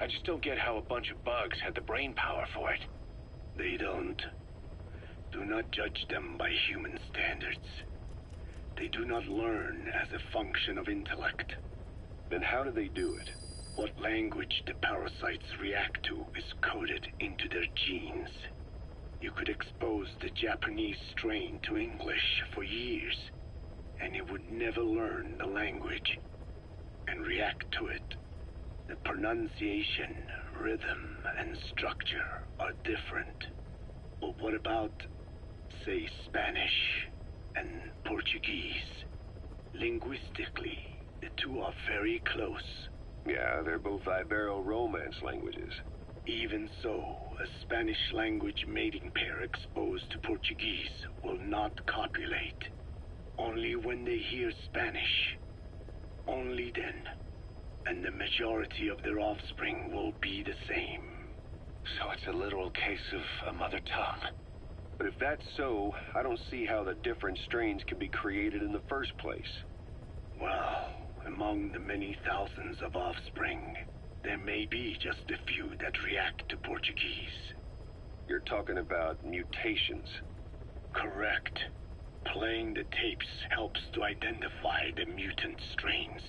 I just don't get how a bunch of bugs had the brain power for it. They don't. Do not judge them by human standards. They do not learn as a function of intellect. Then how do they do it? What language the parasites react to is coded into their genes. You could expose the Japanese strain to English for years, and it would never learn the language and react to it. The pronunciation, rhythm, and structure are different. But what about, say, Spanish and Portuguese? Linguistically, the two are very close. Yeah, they're both Ibero-Romance languages. Even so, a Spanish-language mating pair exposed to Portuguese will not copulate. Only when they hear Spanish. Only then. And the majority of their offspring will be the same. So it's a literal case of a mother tongue. But if that's so, I don't see how the different strains can be created in the first place. Well, among the many thousands of offspring, there may be just a few that react to Portuguese. You're talking about mutations. Correct. Playing the tapes helps to identify the mutant strains.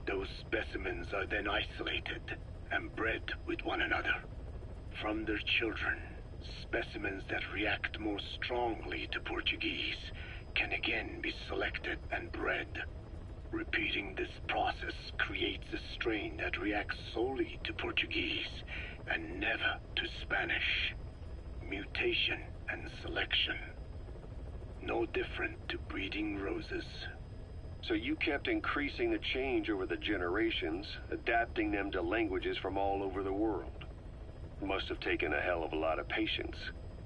Those specimens are then isolated and bred with one another. From their children, specimens that react more strongly to Portuguese can again be selected and bred. Repeating this process creates a strain that reacts solely to Portuguese and never to Spanish. Mutation and selection. No different to breeding roses. So you kept increasing the change over the generations, adapting them to languages from all over the world. Must have taken a hell of a lot of patience.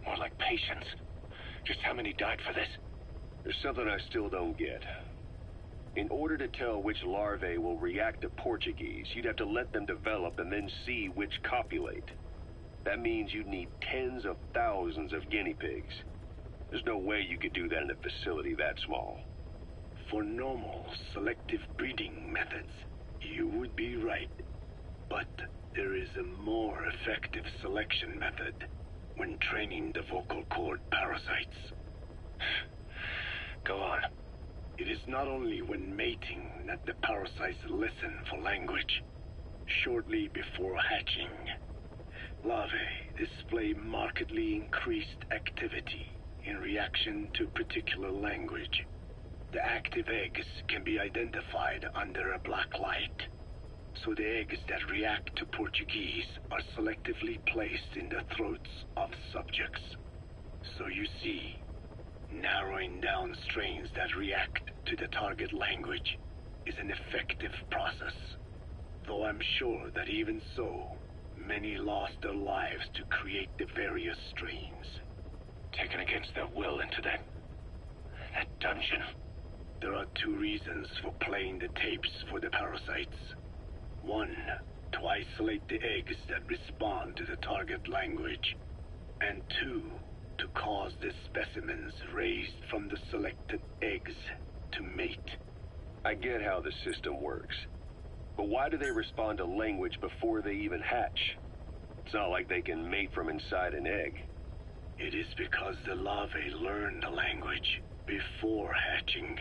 More like patience. Just how many died for this? There's something I still don't get. In order to tell which larvae will react to Portuguese, you'd have to let them develop and then see which copulate. That means you'd need tens of thousands of guinea pigs. There's no way you could do that in a facility that small. For normal selective breeding methods, you would be right. But there is a more effective selection method when training the vocal cord parasites. Go on. It is not only when mating that the parasites listen for language. Shortly before hatching, larvae display markedly increased activity in reaction to particular language. The active eggs can be identified under a black light. So the eggs that react to Portuguese are selectively placed in the throats of subjects. So you see, narrowing down strains that react to the target language is an effective process. Though I'm sure that even so, many lost their lives to create the various strains. Taken against their will into that dungeon. There are two reasons for playing the tapes for the parasites. One, to isolate the eggs that respond to the target language. And two, to cause the specimens raised from the selected eggs to mate. I get how the system works. But why do they respond to language before they even hatch? It's not like they can mate from inside an egg. It is because the larvae learn the language before hatching.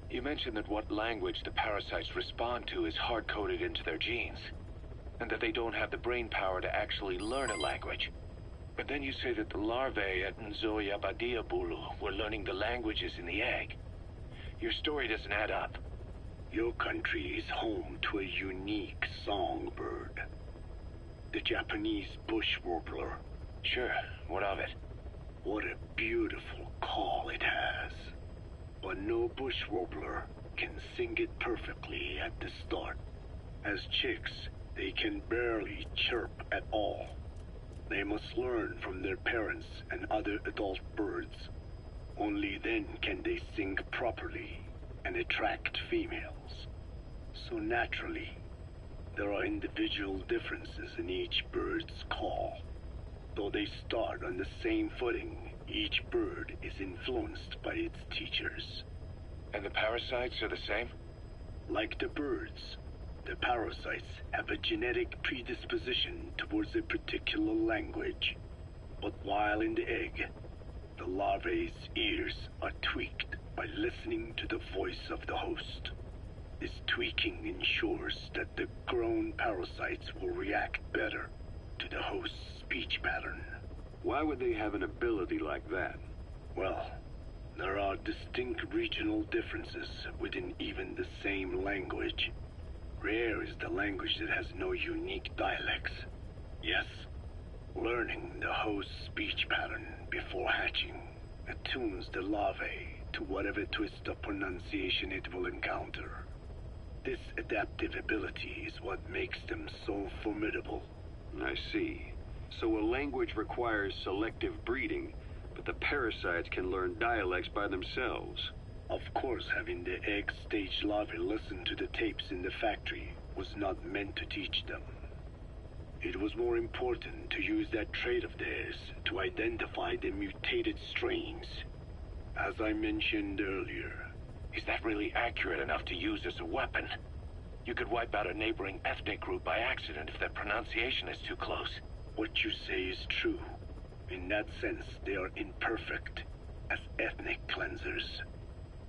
You mentioned that what language the parasites respond to is hard-coded into their genes, and that they don't have the brain power to actually learn a language. But then you say that the larvae at Nzoia Badia Bulu were learning the languages in the egg. Your story doesn't add up. Your country is home to a unique songbird. The Japanese bush warbler. Sure, what of it? What a beautiful call it has. But no bush warbler can sing it perfectly at the start. As chicks, they can barely chirp at all. They must learn from their parents and other adult birds. Only then can they sing properly and attract females. So naturally, there are individual differences in each bird's call. Though they start on the same footing, each bird is influenced by its teachers. And the parasites are the same? Like the birds, the parasites have a genetic predisposition towards a particular language. But while in the egg, the larvae's ears are tweaked by listening to the voice of the host. This tweaking ensures that the grown parasites will react better to the host's speech pattern. Why would they have an ability like that? Well, there are distinct regional differences within even the same language. Rare is the language that has no unique dialects. Yes, learning the host's speech pattern before hatching attunes the larvae to whatever twist of pronunciation it will encounter. This adaptive ability is what makes them so formidable. I see. So a language requires selective breeding, but the parasites can learn dialects by themselves. Of course, having the egg-stage larvae listen to the tapes in the factory was not meant to teach them. It was more important to use that trait of theirs to identify the mutated strains. As I mentioned earlier. Is that really accurate enough to use as a weapon? You could wipe out a neighboring ethnic group by accident if their pronunciation is too close. What you say is true. In that sense, they are imperfect as ethnic cleansers.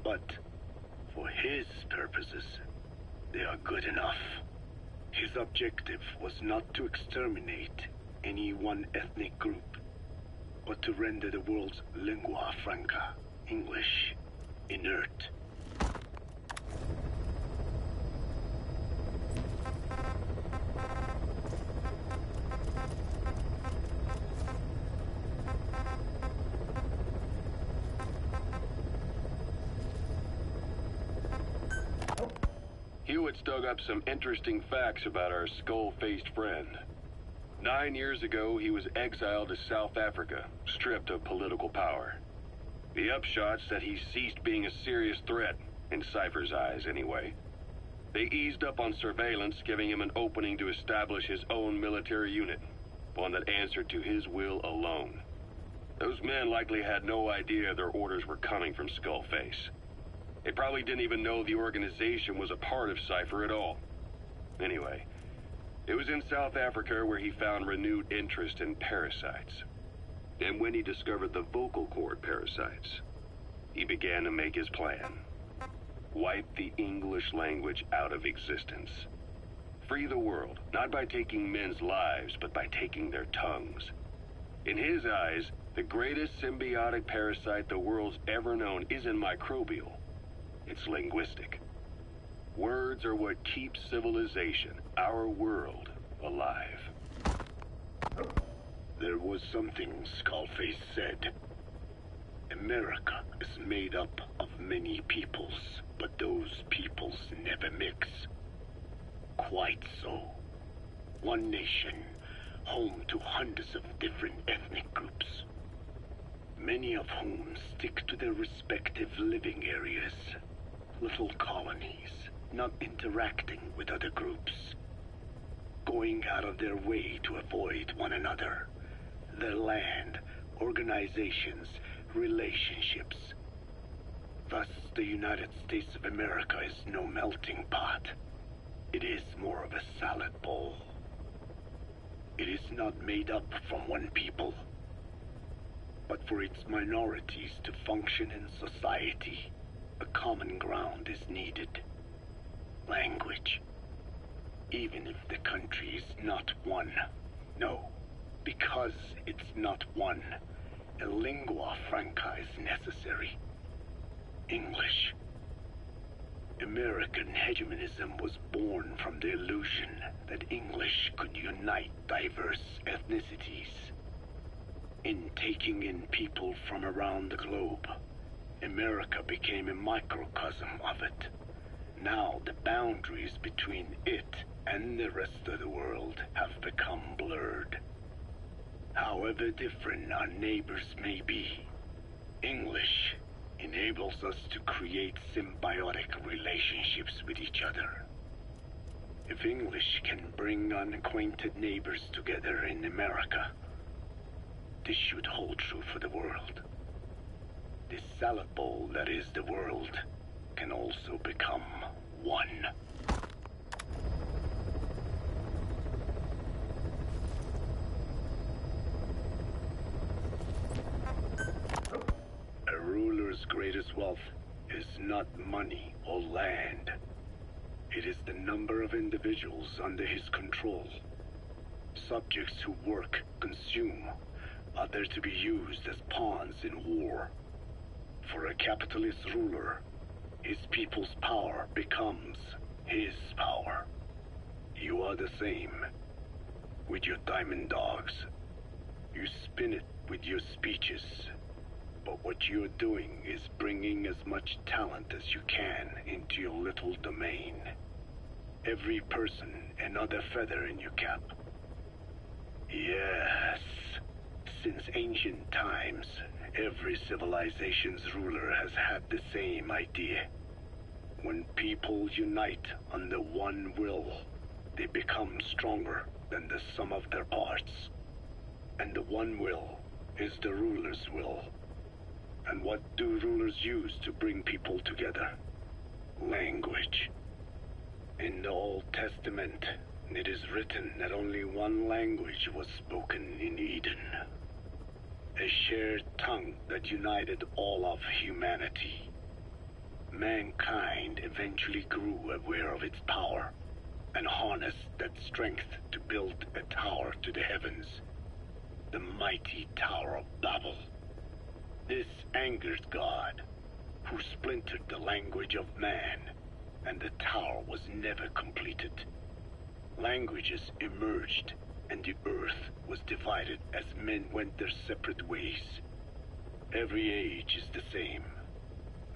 But for his purposes, they are good enough. His objective was not to exterminate any one ethnic group, but to render the world's lingua franca, English, inert. Hewitt's dug up some interesting facts about our skull-faced friend. 9 years ago, he was exiled to South Africa, stripped of political power. The upshot's that he ceased being a serious threat, in Cypher's eyes anyway. They eased up on surveillance, giving him an opening to establish his own military unit, one that answered to his will alone. Those men likely had no idea their orders were coming from Skullface. They probably didn't even know the organization was a part of Cypher at all. Anyway, it was in South Africa where he found renewed interest in parasites. And when he discovered the vocal cord parasites, he began to make his plan. Wipe the English language out of existence. Free the world, not by taking men's lives, but by taking their tongues. In his eyes, the greatest symbiotic parasite the world's ever known isn't microbial. It's linguistic. Words are what keeps civilization, our world, alive. There was something Skullface said. America is made up of many peoples, but those peoples never mix. Quite so. One nation, home to hundreds of different ethnic groups, many of whom stick to their respective living areas. Little colonies, not interacting with other groups, going out of their way to avoid one another, their land, organizations, relationships. Thus, the United States of America is no melting pot. It is more of a salad bowl. It is not made up from one people, but for its minorities to function in society. A common ground is needed. Language. Even if the country is not one. No, because it's not one. A lingua franca is necessary. English. American hegemonism was born from the illusion that English could unite diverse ethnicities. In taking in people from around the globe, America became a microcosm of it. Now the boundaries between it and the rest of the world have become blurred. However different our neighbors may be, English enables us to create symbiotic relationships with each other. If English can bring unacquainted neighbors together in America, this should hold true for the world. This salad bowl that is the world can also become one. A ruler's greatest wealth is not money or land. It is the number of individuals under his control. Subjects who work, consume, are there to be used as pawns in war. For a capitalist ruler, his people's power becomes his power. You are the same. With your diamond dogs, you spin it with your speeches. But what you're doing is bringing as much talent as you can into your little domain. every person another feather in your cap. Yes, since ancient times, every civilization's ruler has had the same idea. When people unite under one will, they become stronger than the sum of their parts. And the one will is the ruler's will. And what do rulers use to bring people together? Language. In the Old Testament, it is written that only one language was spoken in Eden. A shared tongue that united all of humanity. Mankind eventually grew aware of its power and harnessed that strength to build a tower to the heavens. The mighty Tower of Babel. This angered God, who splintered the language of man, and the tower was never completed. Languages emerged, and the earth was divided as men went their separate ways. Every age is the same.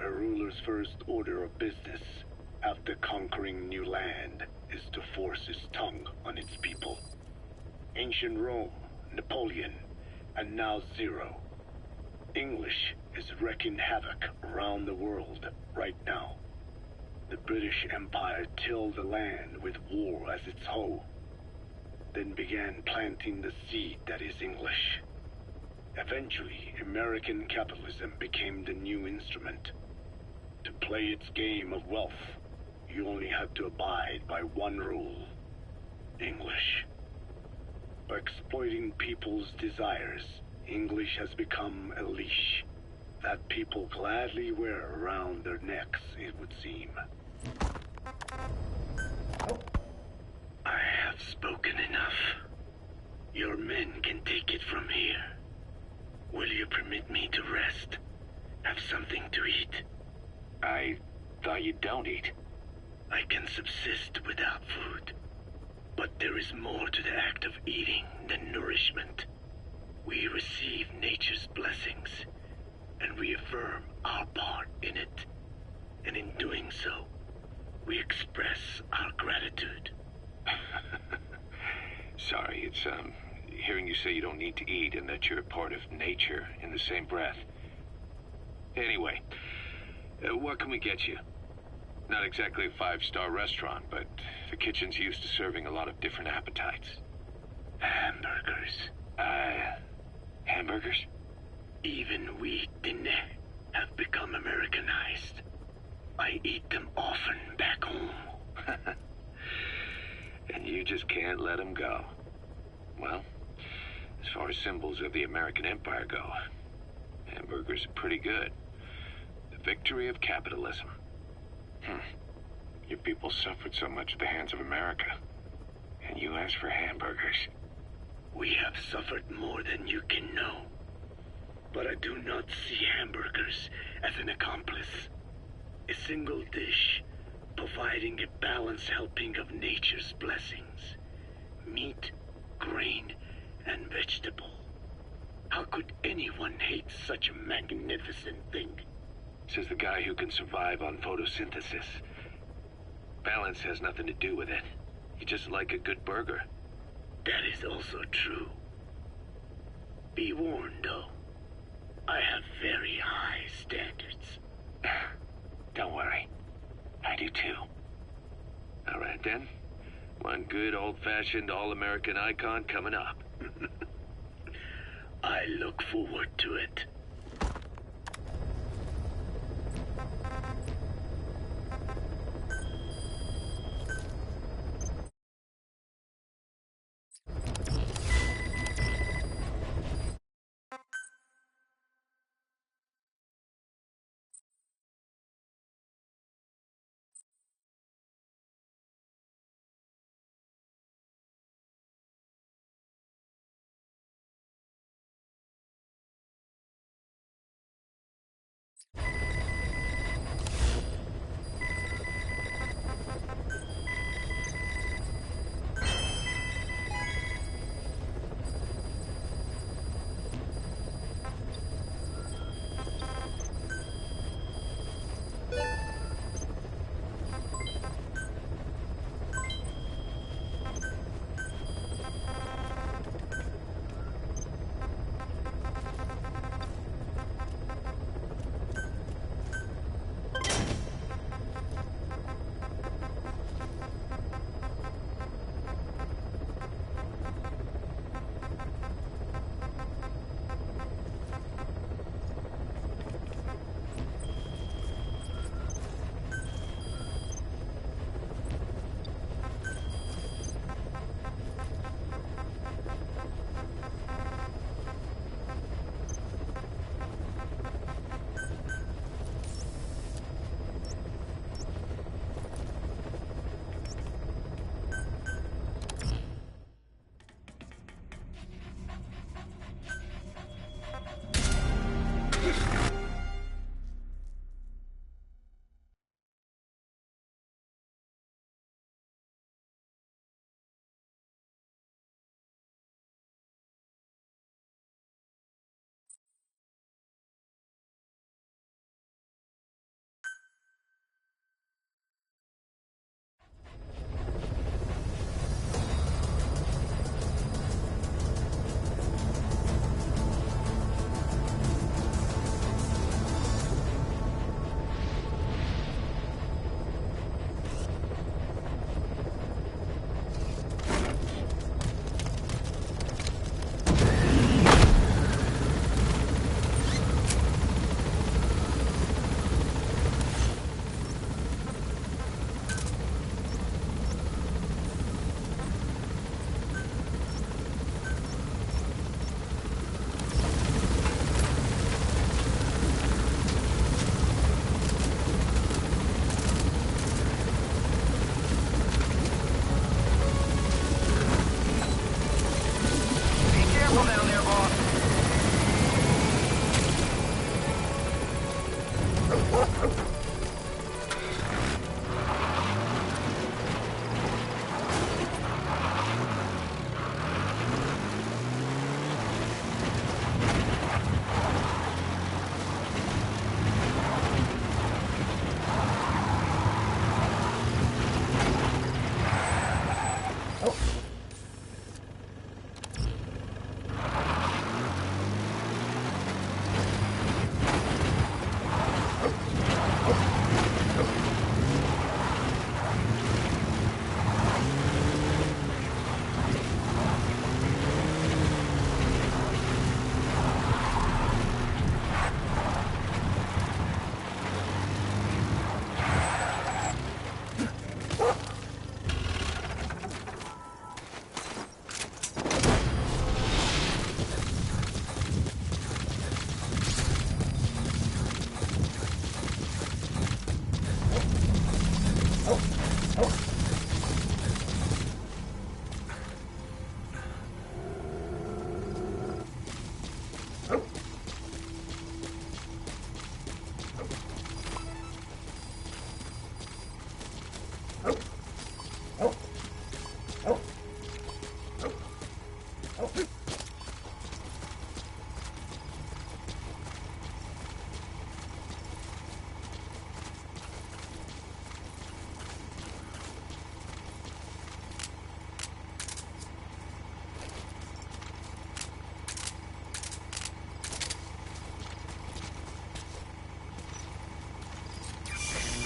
A ruler's first order of business, after conquering new land, is to force his tongue on its people. Ancient Rome, Napoleon, and now Zero. English is wreaking havoc around the world right now. The British Empire tilled the land with war as its hoe, then began planting the seed that is English. Eventually, American capitalism became the new instrument. To play its game of wealth, you only had to abide by one rule: English. By exploiting people's desires, English has become a leash that people gladly wear around their necks, it would seem. I have spoken enough. Your men can take it from here. Will you permit me to rest? Have something to eat? I thought you don't eat. I can subsist without food. But there is more to the act of eating than nourishment. We receive nature's blessings and reaffirm our part in it. And in doing so, we express our gratitude. Sorry, it's, hearing you say you don't need to eat and that you're a part of nature in the same breath. Anyway, what can we get you? Not exactly a five-star restaurant, but the kitchen's used to serving a lot of different appetites. Hamburgers. Hamburgers? Even we Dinne have become Americanized. I eat them often back home. And you just can't let them go. Well, as far as symbols of the American Empire go, hamburgers are pretty good. The victory of capitalism. Your people suffered so much at the hands of America, and you asked for hamburgers. We have suffered more than you can know. But I do not see hamburgers as an accomplice. A single dish, providing a balanced helping of nature's blessings. Meat, grain, and vegetable. How could anyone hate such a magnificent thing? Says the guy who can survive on photosynthesis. Balance has nothing to do with it. You just like a good burger. That is also true. Be warned, though. I have very high standards. Don't worry. I do too. All right, then. One good old-fashioned all-American icon coming up. I look forward to it.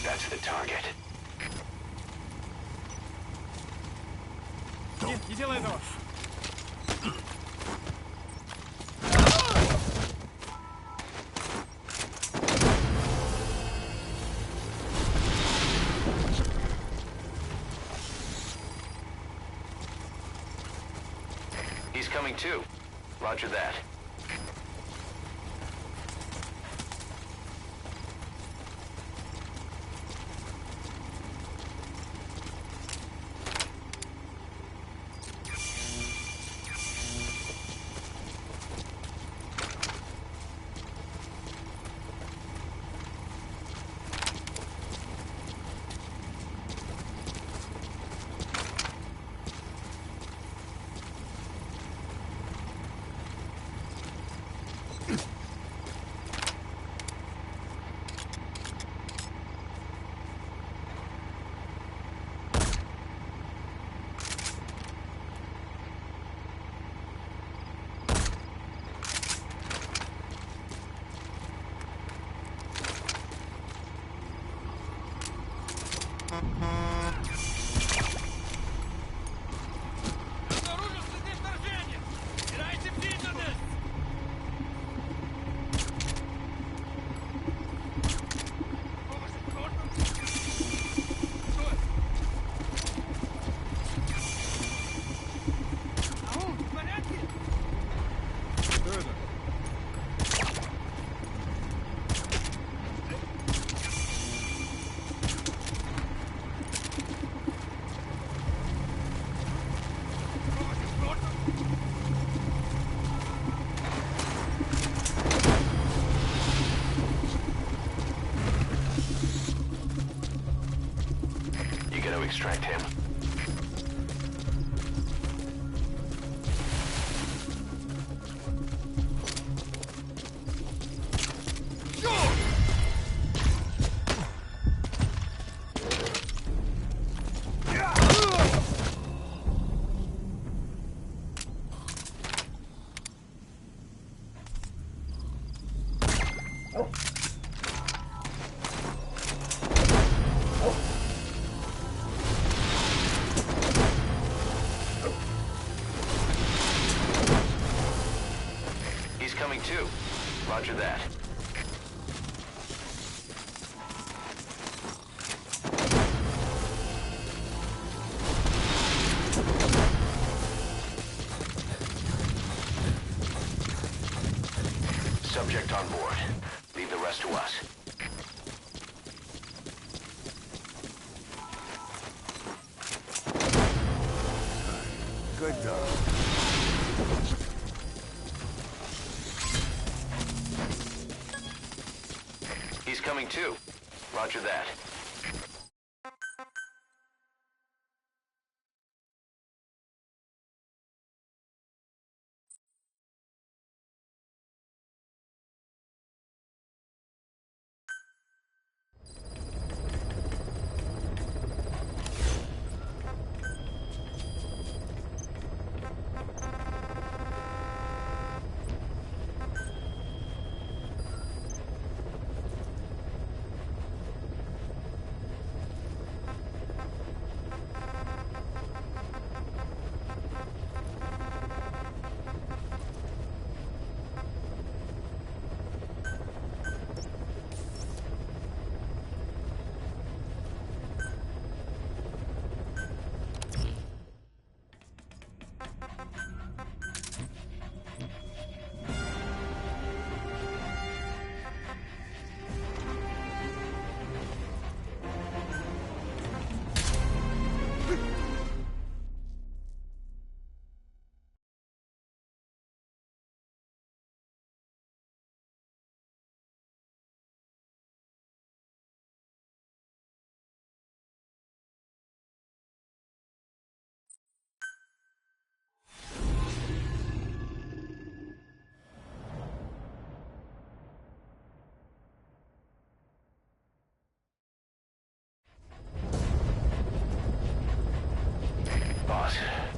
That's the target. Нет, не делай этого! He's coming too. Roger that. Extract him. Coming too. Roger that. Subject on board. Leave the rest to us. Good dog. coming too. Roger that.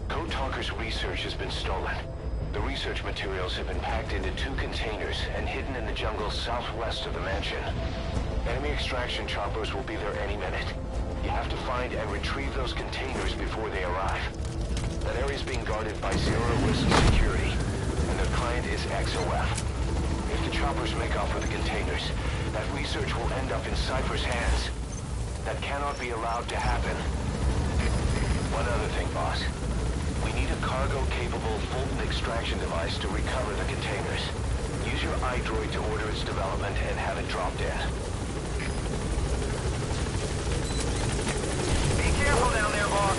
Code Talker's research has been stolen. The research materials have been packed into 2 containers and hidden in the jungle southwest of the mansion. Enemy extraction choppers will be there any minute. You have to find and retrieve those containers before they arrive. That area is being guarded by Zero-Risk Security, and their client is XOF. If the choppers make off with the containers, that research will end up in Cypher's hands. That cannot be allowed to happen. One other thing, boss. We need a cargo-capable Fulton extraction device to recover the containers. Use your iDroid to order its development and have it dropped in. Be careful down there, boss.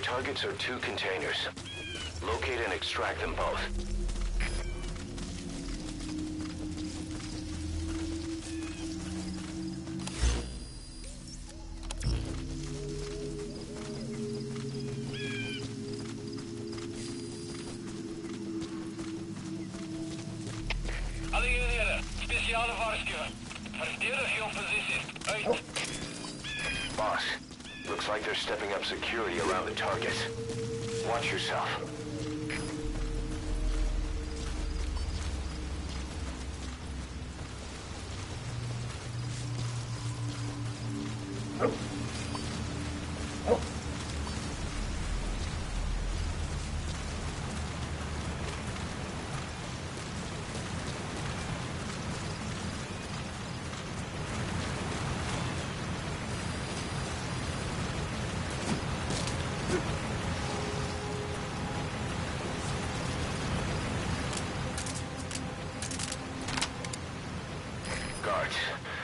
Targets are 2 containers. Locate and extract them both. Alle eenhede, speciale waarschuwing. Verdedig jouw positie. Uit. Boss. Looks like they're stepping up security around the targets. Watch yourself.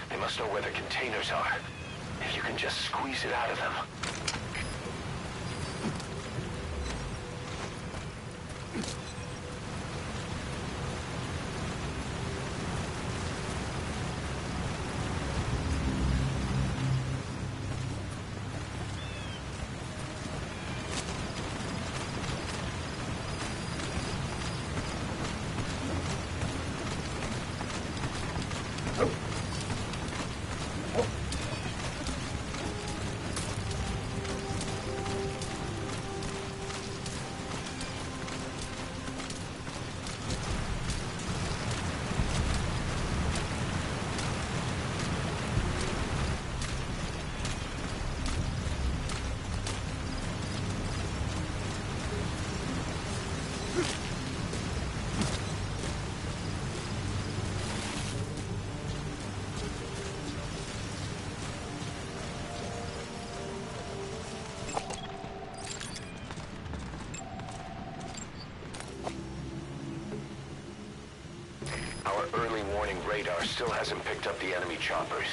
They must know where the containers are. If you can just squeeze it out of them. Radar still hasn't picked up the enemy choppers,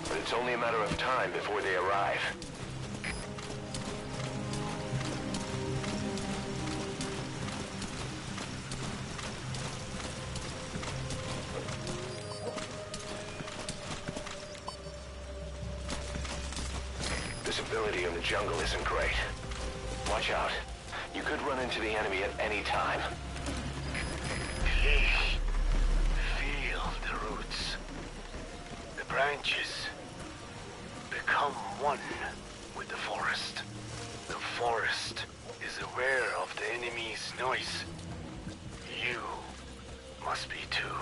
but it's only a matter of time before they arrive. Visibility in the jungle isn't great. Watch out. You could run into the enemy at any time. Branches become one with the forest. The forest is aware of the enemy's noise. You must be too.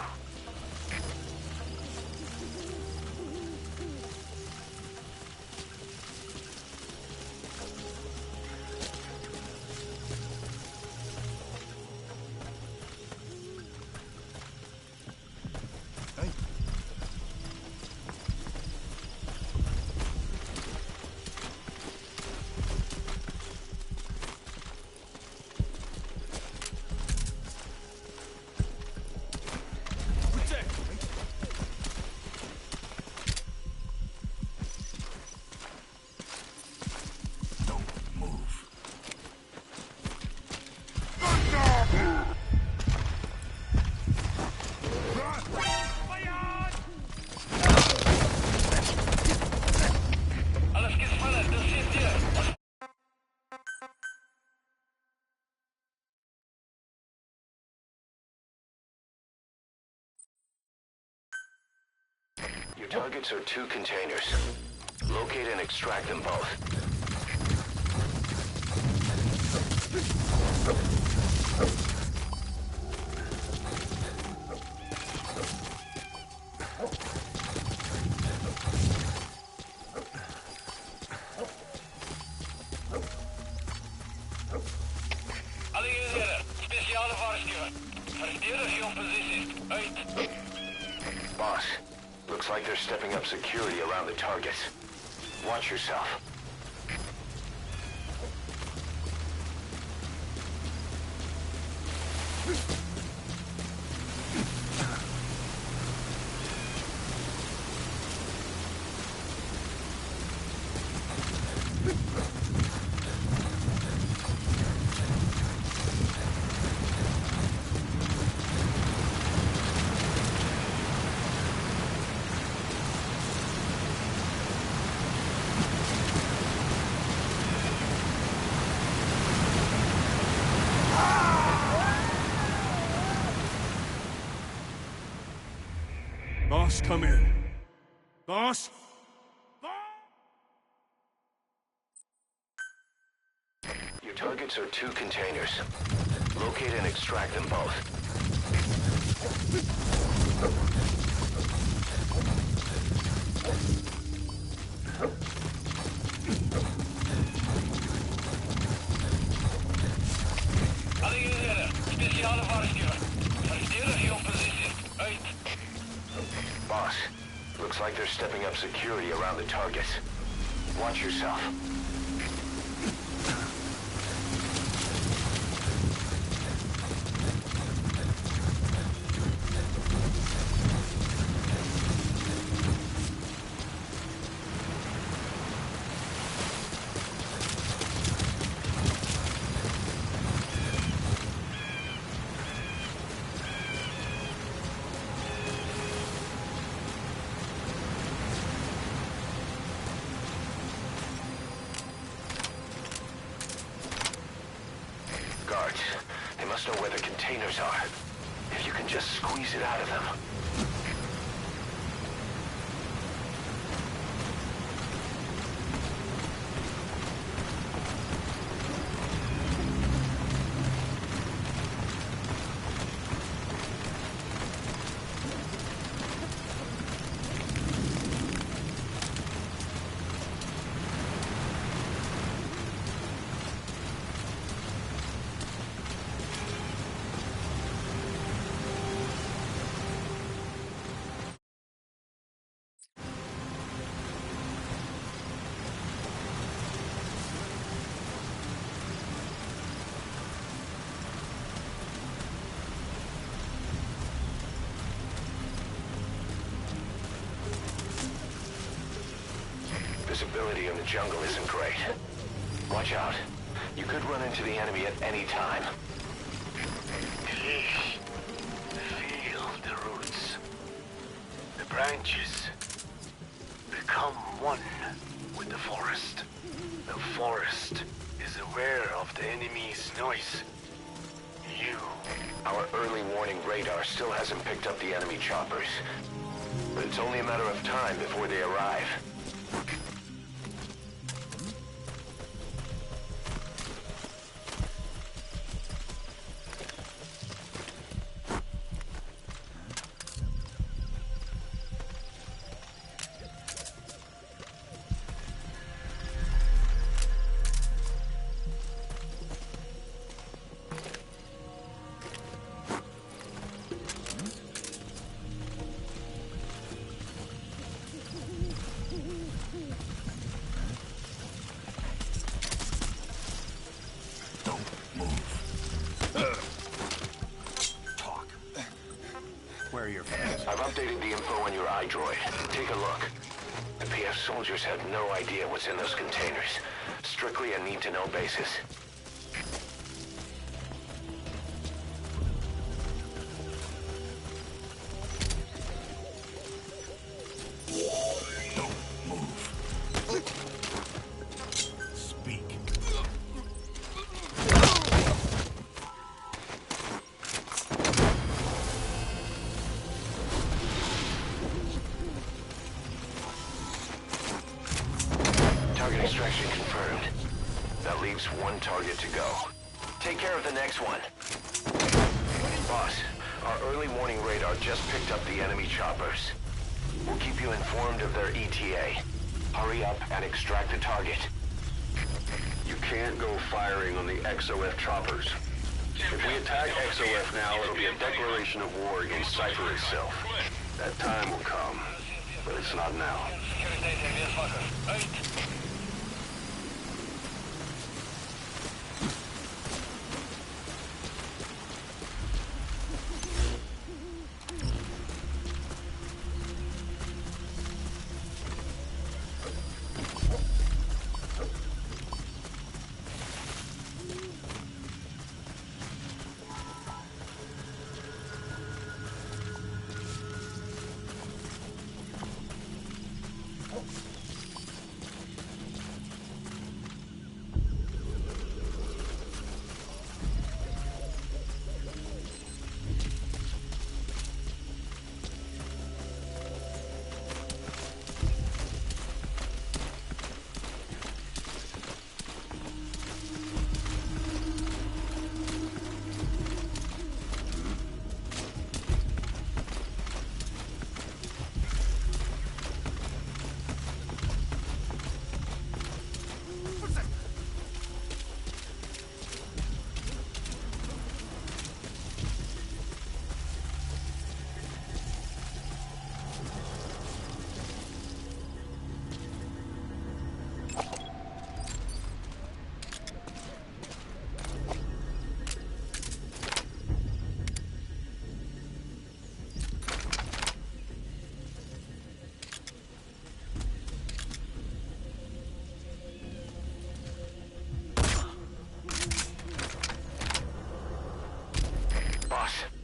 Your targets are 2 containers. Locate and extract them both. Alle eenheden, speciale waarschuwing. Verdedig je posities. Uit. Boss, looks like they're stepping up security around the targets. Watch yourself. Boss, come in. Boss? Your targets are 2 containers. Locate and extract them both. Alle eenheden, speciale waarschuwing. Verdedig je posities. Uit. Boss, looks like they're stepping up security around the targets. Watch yourself. Guards, they must know where the containers are. If you can just squeeze it out of them. visibility in the jungle isn't great. Watch out. You could run into the enemy at any time. Feel the roots. The branches become one with the forest. The forest is aware of the enemy's noise. Our early warning radar still hasn't picked up the enemy choppers. But it's only a matter of time before they arrive. I've updated the info on your iDroid. Take a look. The PF soldiers have no idea what's in those containers. Strictly a need-to-know basis. Target extraction confirmed. That leaves one target to go. Take care of the next one. Boss, our early warning radar just picked up the enemy choppers. We'll keep you informed of their ETA. Hurry up and extract the target. You can't go firing on the XOF choppers. If we attack XOF now, it'll be a declaration of war against Cypher itself. That time will come, but it's not now.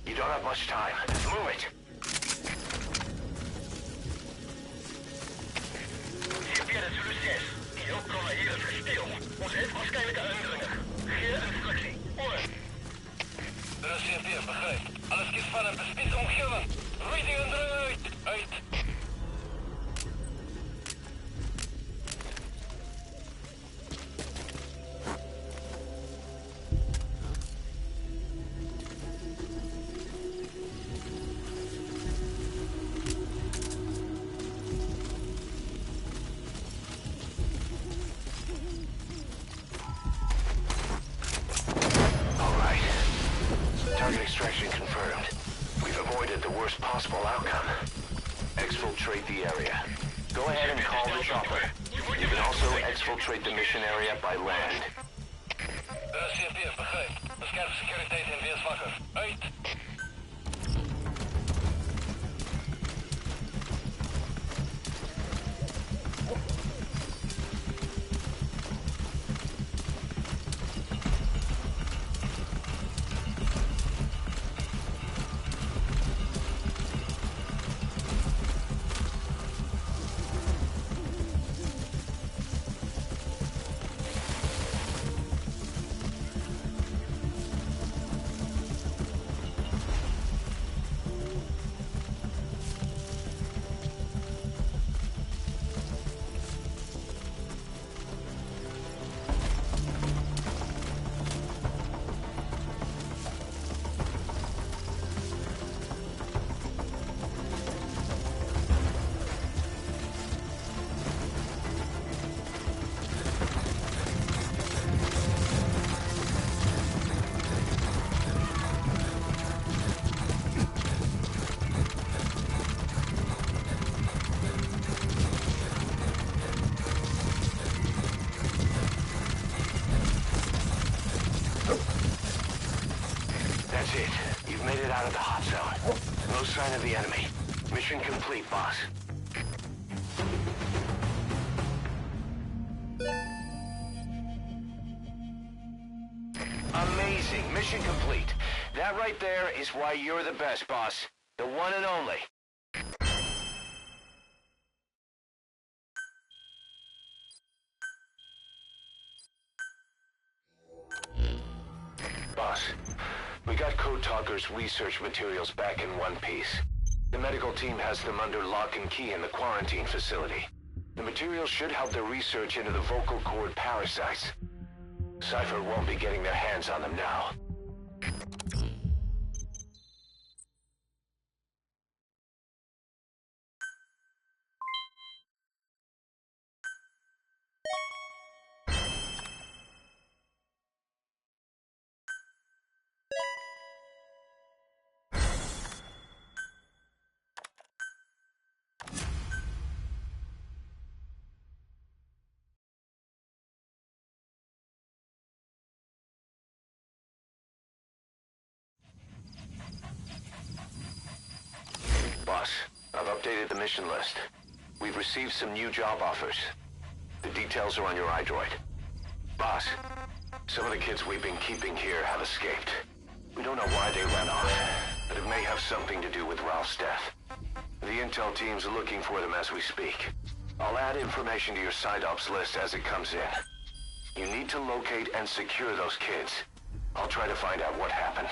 You don't have much time. Move it. Hier Pierre Suluces. Die hulpbronnen hier is gesteeld. Ons heeft waarschijnlijke indringer. Geen instructie. Over. Er is CP, begrijp. Alles kies van een bespitste omgeving. Reading indringer uit. Uit. Target extraction confirmed. We've avoided the worst possible outcome. Exfiltrate the area. Go ahead and call the chopper. You can also exfiltrate the mission area by land. CP, begrijp. Bescherm securiteit en wees wakker. Uit! sign of the enemy. Mission complete, boss. Amazing. Mission complete. That right there is why you're the best, boss. The one and only. Boss, we got Code Talker's research materials back in one piece. The medical team has them under lock and key in the quarantine facility. The materials should help their research into the vocal cord parasites. Cypher won't be getting their hands on them now. Boss, I've updated the mission list. We've received some new job offers. The details are on your iDroid. Boss, some of the kids we've been keeping here have escaped. We don't know why they ran off, but it may have something to do with Ralph's death. The intel team's looking for them as we speak. I'll add information to your side ops list as it comes in. You need to locate and secure those kids. I'll try to find out what happened.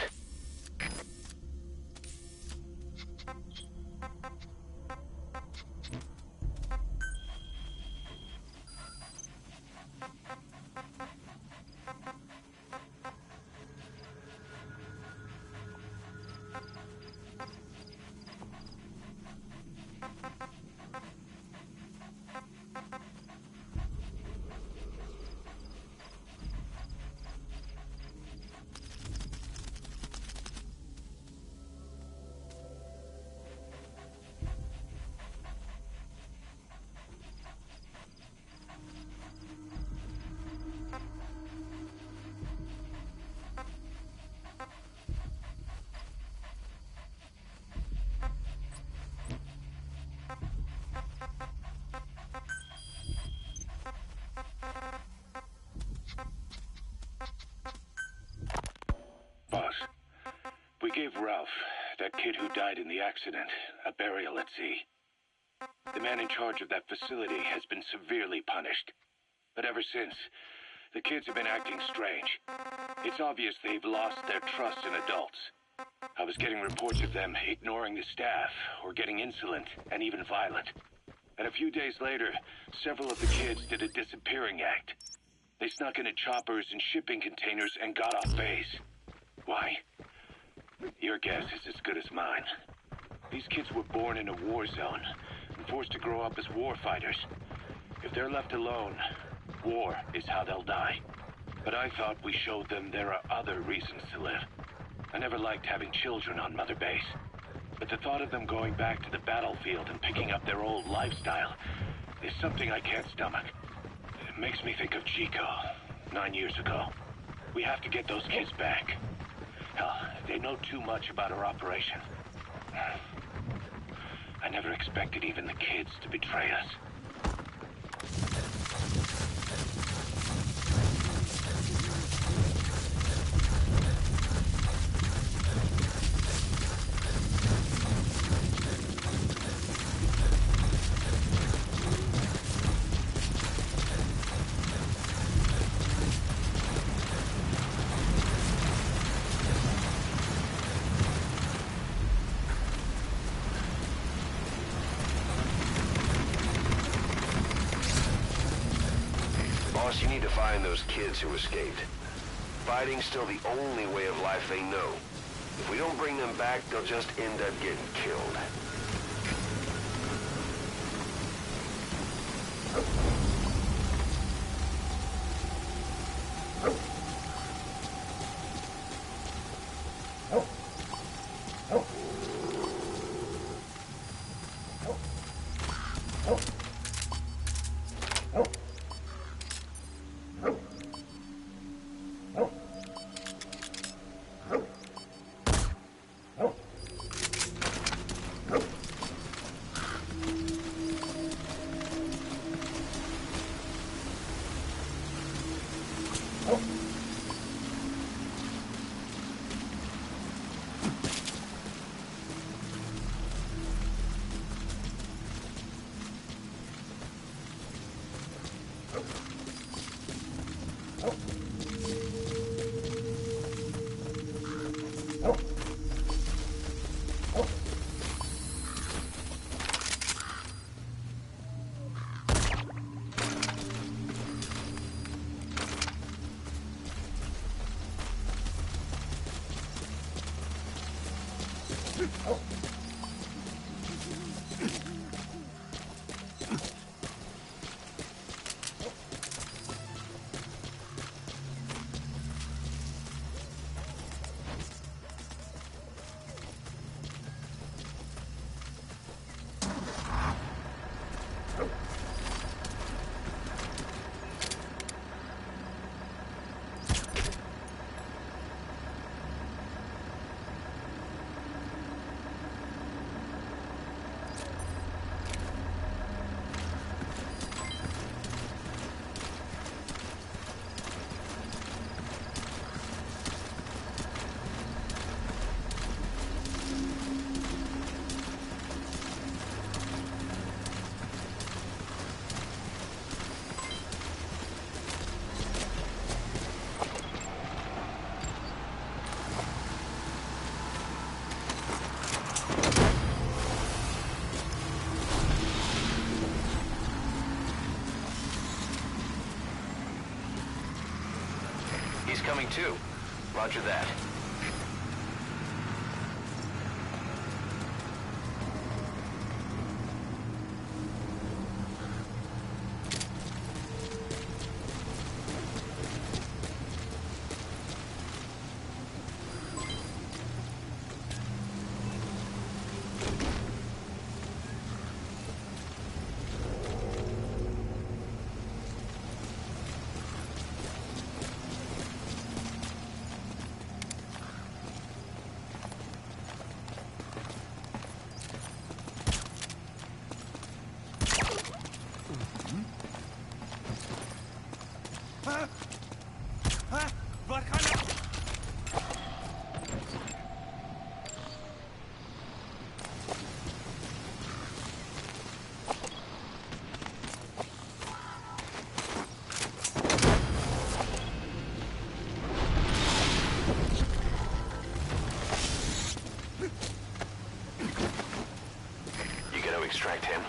We gave Ralph, that kid who died in the accident, a burial at sea. The man in charge of that facility has been severely punished. But ever since, the kids have been acting strange. It's obvious they've lost their trust in adults. I was getting reports of them ignoring the staff, or getting insolent and even violent. And a few days later, several of the kids did a disappearing act. They snuck into choppers and shipping containers and got off base. Why? Your guess is as good as mine. These kids were born in a war zone and forced to grow up as war fighters. If they're left alone, war is how they'll die. But I thought we showed them there are other reasons to live. I never liked having children on Mother Base. But the thought of them going back to the battlefield and picking up their old lifestyle is something I can't stomach. It makes me think of Chico, 9 years ago. We have to get those kids back. Hell, they know too much about our operation. I never expected even the kids to betray us. Boss, you need to find those kids who escaped. Fighting's still the only way of life they know. If we don't bring them back, they'll just end up getting killed. He's coming too. Roger that. Extract him.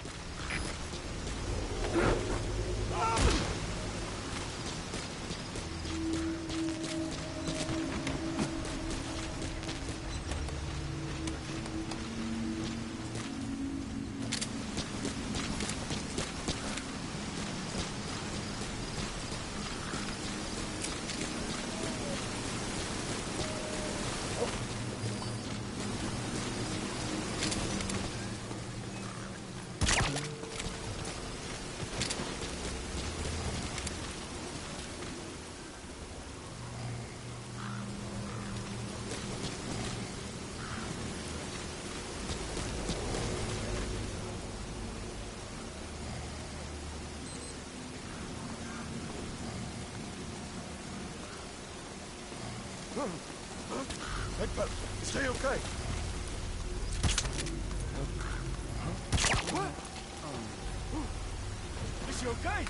Stay okay. What? Is she okay?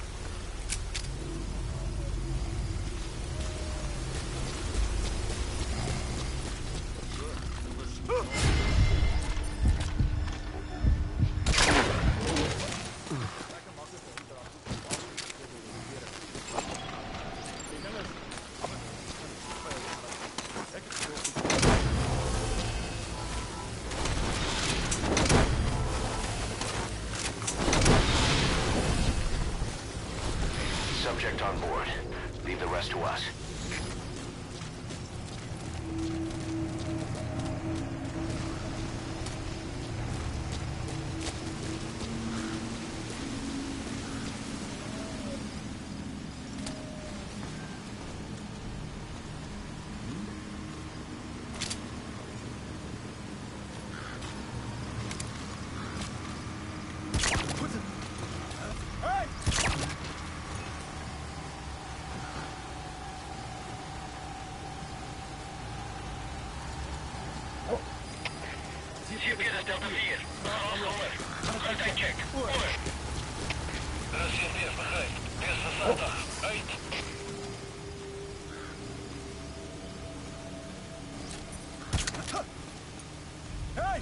Subject on board. Leave the rest to us. Zierkeerders Delta 4. Over. Contact-check. Over. Reserveer, begrijp. Eerste zaterdag. Uit. Hey!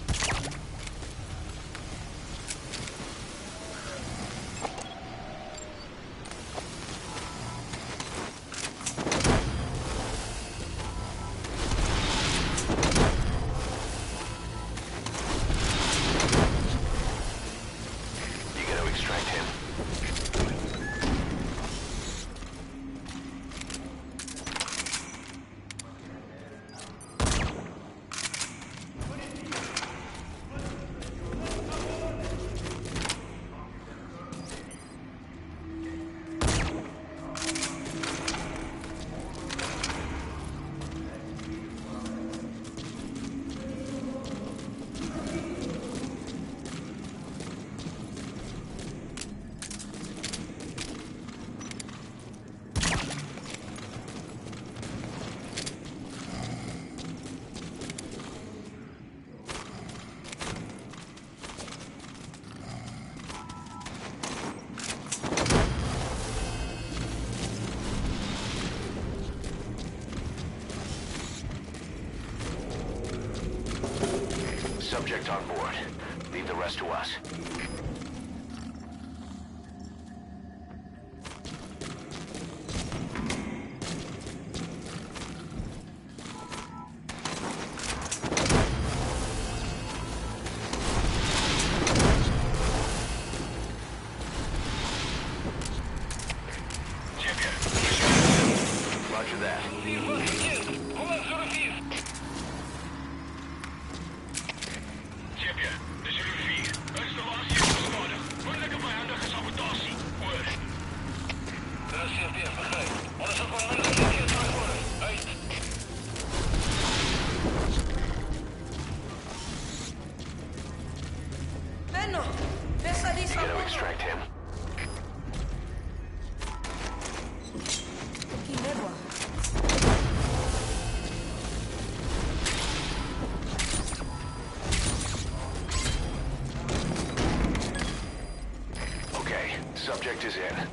Subject on board. Leave the rest to us. gonna extract him. Okay, subject is in.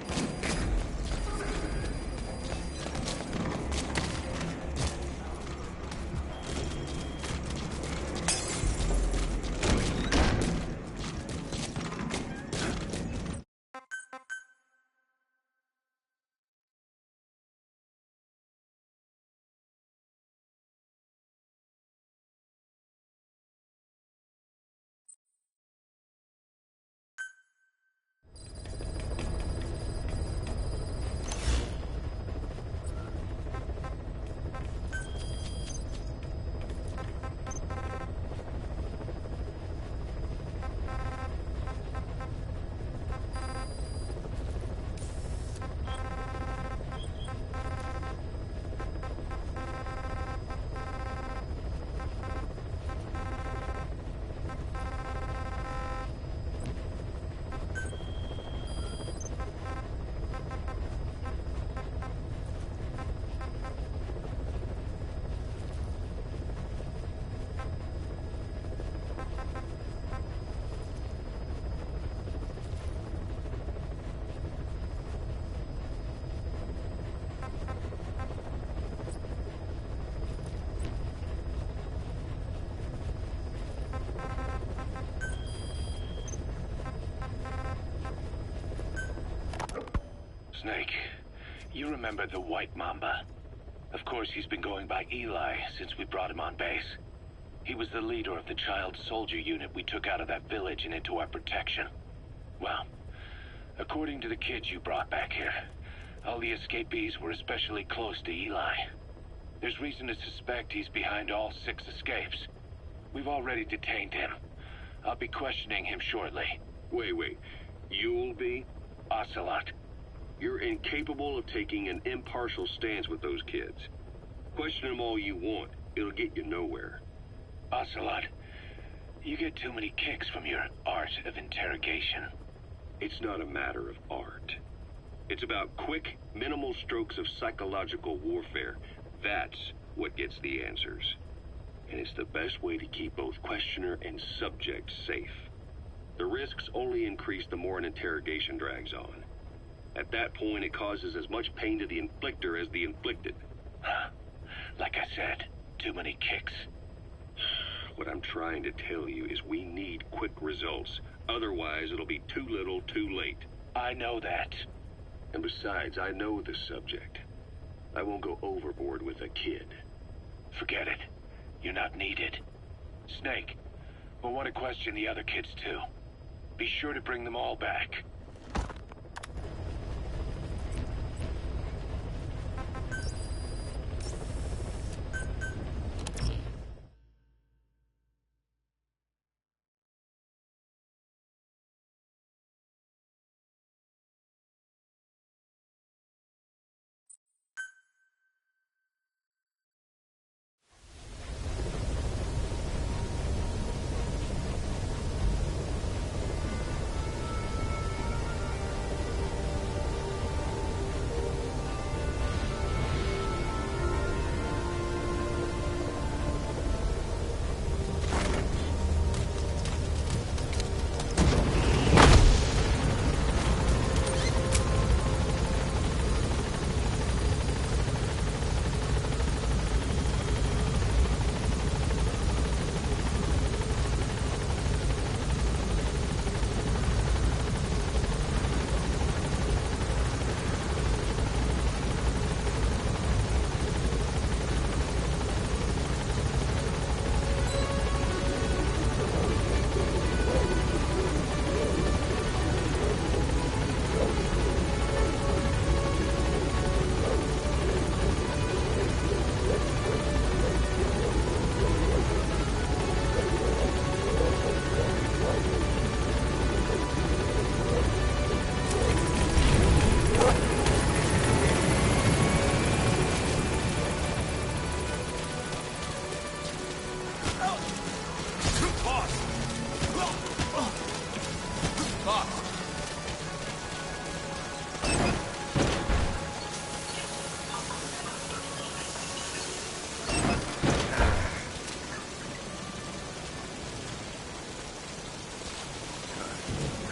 Snake, you remember the White Mamba? Of course, he's been going by Eli since we brought him on base. He was the leader of the child soldier unit we took out of that village and into our protection. Well, according to the kids you brought back here, all the escapees were especially close to Eli. There's reason to suspect he's behind all 6 escapes. We've already detained him. I'll be questioning him shortly. Wait. You'll be? Ocelot. You're incapable of taking an impartial stance with those kids. Question them all you want. It'll get you nowhere. Ocelot, you get too many kicks from your art of interrogation. It's not a matter of art. It's about quick, minimal strokes of psychological warfare. That's what gets the answers. And it's the best way to keep both questioner and subject safe. The risks only increase the more an interrogation drags on. At that point, it causes as much pain to the inflictor as the inflicted. Like I said, too many kicks. What I'm trying to tell you is we need quick results. Otherwise, it'll be too little, too late. I know that. And besides, I know the subject. I won't go overboard with a kid. Forget it. You're not needed. Snake, we'll want to question the other kids too. Be sure to bring them all back.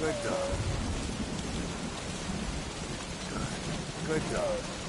Good dog. Good dog.